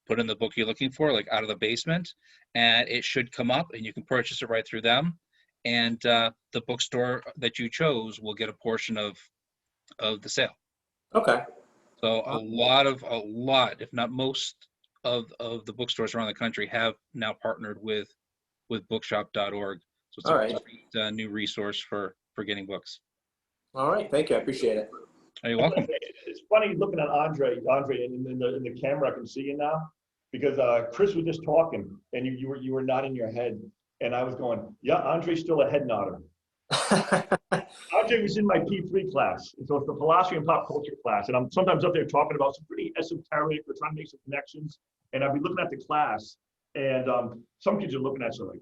Put in the book you're looking for, like Out of the Basement, and it should come up, and you can purchase it right through them. And the bookstore that you chose will get a portion of the sale. Okay. So a lot, if not most of the bookstores around the country have now partnered with bookshop.org. So it's All a right. great new resource for getting books. All right. Thank you. I appreciate it. You're welcome. It's funny looking at Andre in the camera. I can see you now because Chris was just talking and you were nodding your head and I was going, yeah, Andre's still a head nodder. Andre was in my P3 class, and so it's the philosophy and pop culture class, and I'm sometimes up there talking about some pretty esoteric, we're trying to make some connections, and I'll be looking at the class, and some kids are looking at us like,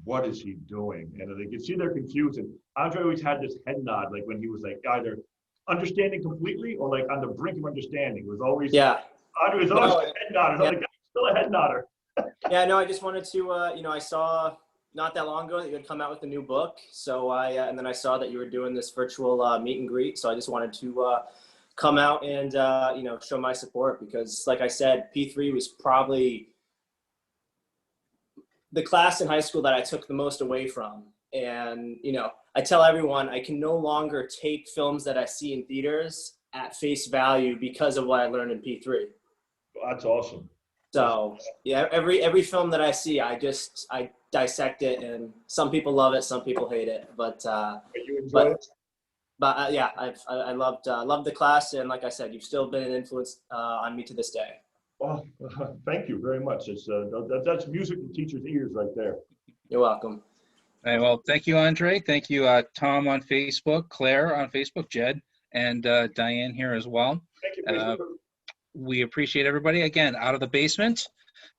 what is he doing? And they can see they're confused, and Andre always had this head nod, like when he was like either understanding completely or like on the brink of understanding. It was always, Yeah. Andre was always a head nodder. Yeah. Like, still a head nodder. Yeah, no, I just wanted to, I saw not that long ago that you had come out with a new book. So and then I saw that you were doing this virtual meet and greet. So I just wanted to come out and, show my support because like I said, P3 was probably the class in high school that I took the most away from. And, I tell everyone I can no longer take films that I see in theaters at face value because of what I learned in P3. Well, that's awesome. So yeah, every film that I see, I dissect it, and some people love it, some people hate it. But you enjoy it? But yeah, I loved the class, and like I said, you've still been an influence on me to this day. Well, thank you very much. It's that's music to teachers' ears right there. You're welcome. All right, well, thank you, Andre. Thank you, Tom on Facebook, Claire on Facebook, Jed, and Diane here as well. Thank you, Facebook. We appreciate everybody. Again, Out of the Basement.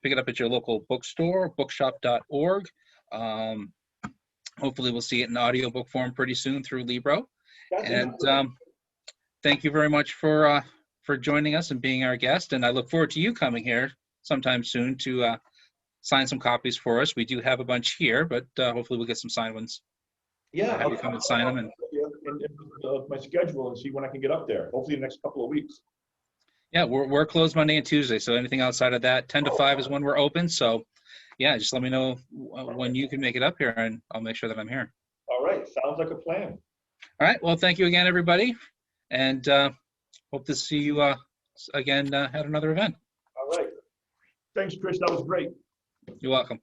Pick it up at your local bookstore, bookshop.org. Hopefully we'll see it in audiobook form pretty soon through Libro. And thank you very much for joining us and being our guest. And I look forward to you coming here sometime soon to sign some copies for us. We do have a bunch here, but hopefully we'll get some signed ones. Yeah, Have you come and sign them. And my schedule and see when I can get up there. Hopefully the next couple of weeks. yeah, we're closed Monday and Tuesday, so anything outside of that, 10 to 5 is when we're open. So yeah, just let me know when you can make it up here, and I'll make sure that I'm here. All right, sounds like a plan. All right, well, thank you again, everybody, and hope to see you again at another event. All right. Thanks, Chris. That was great. You're welcome.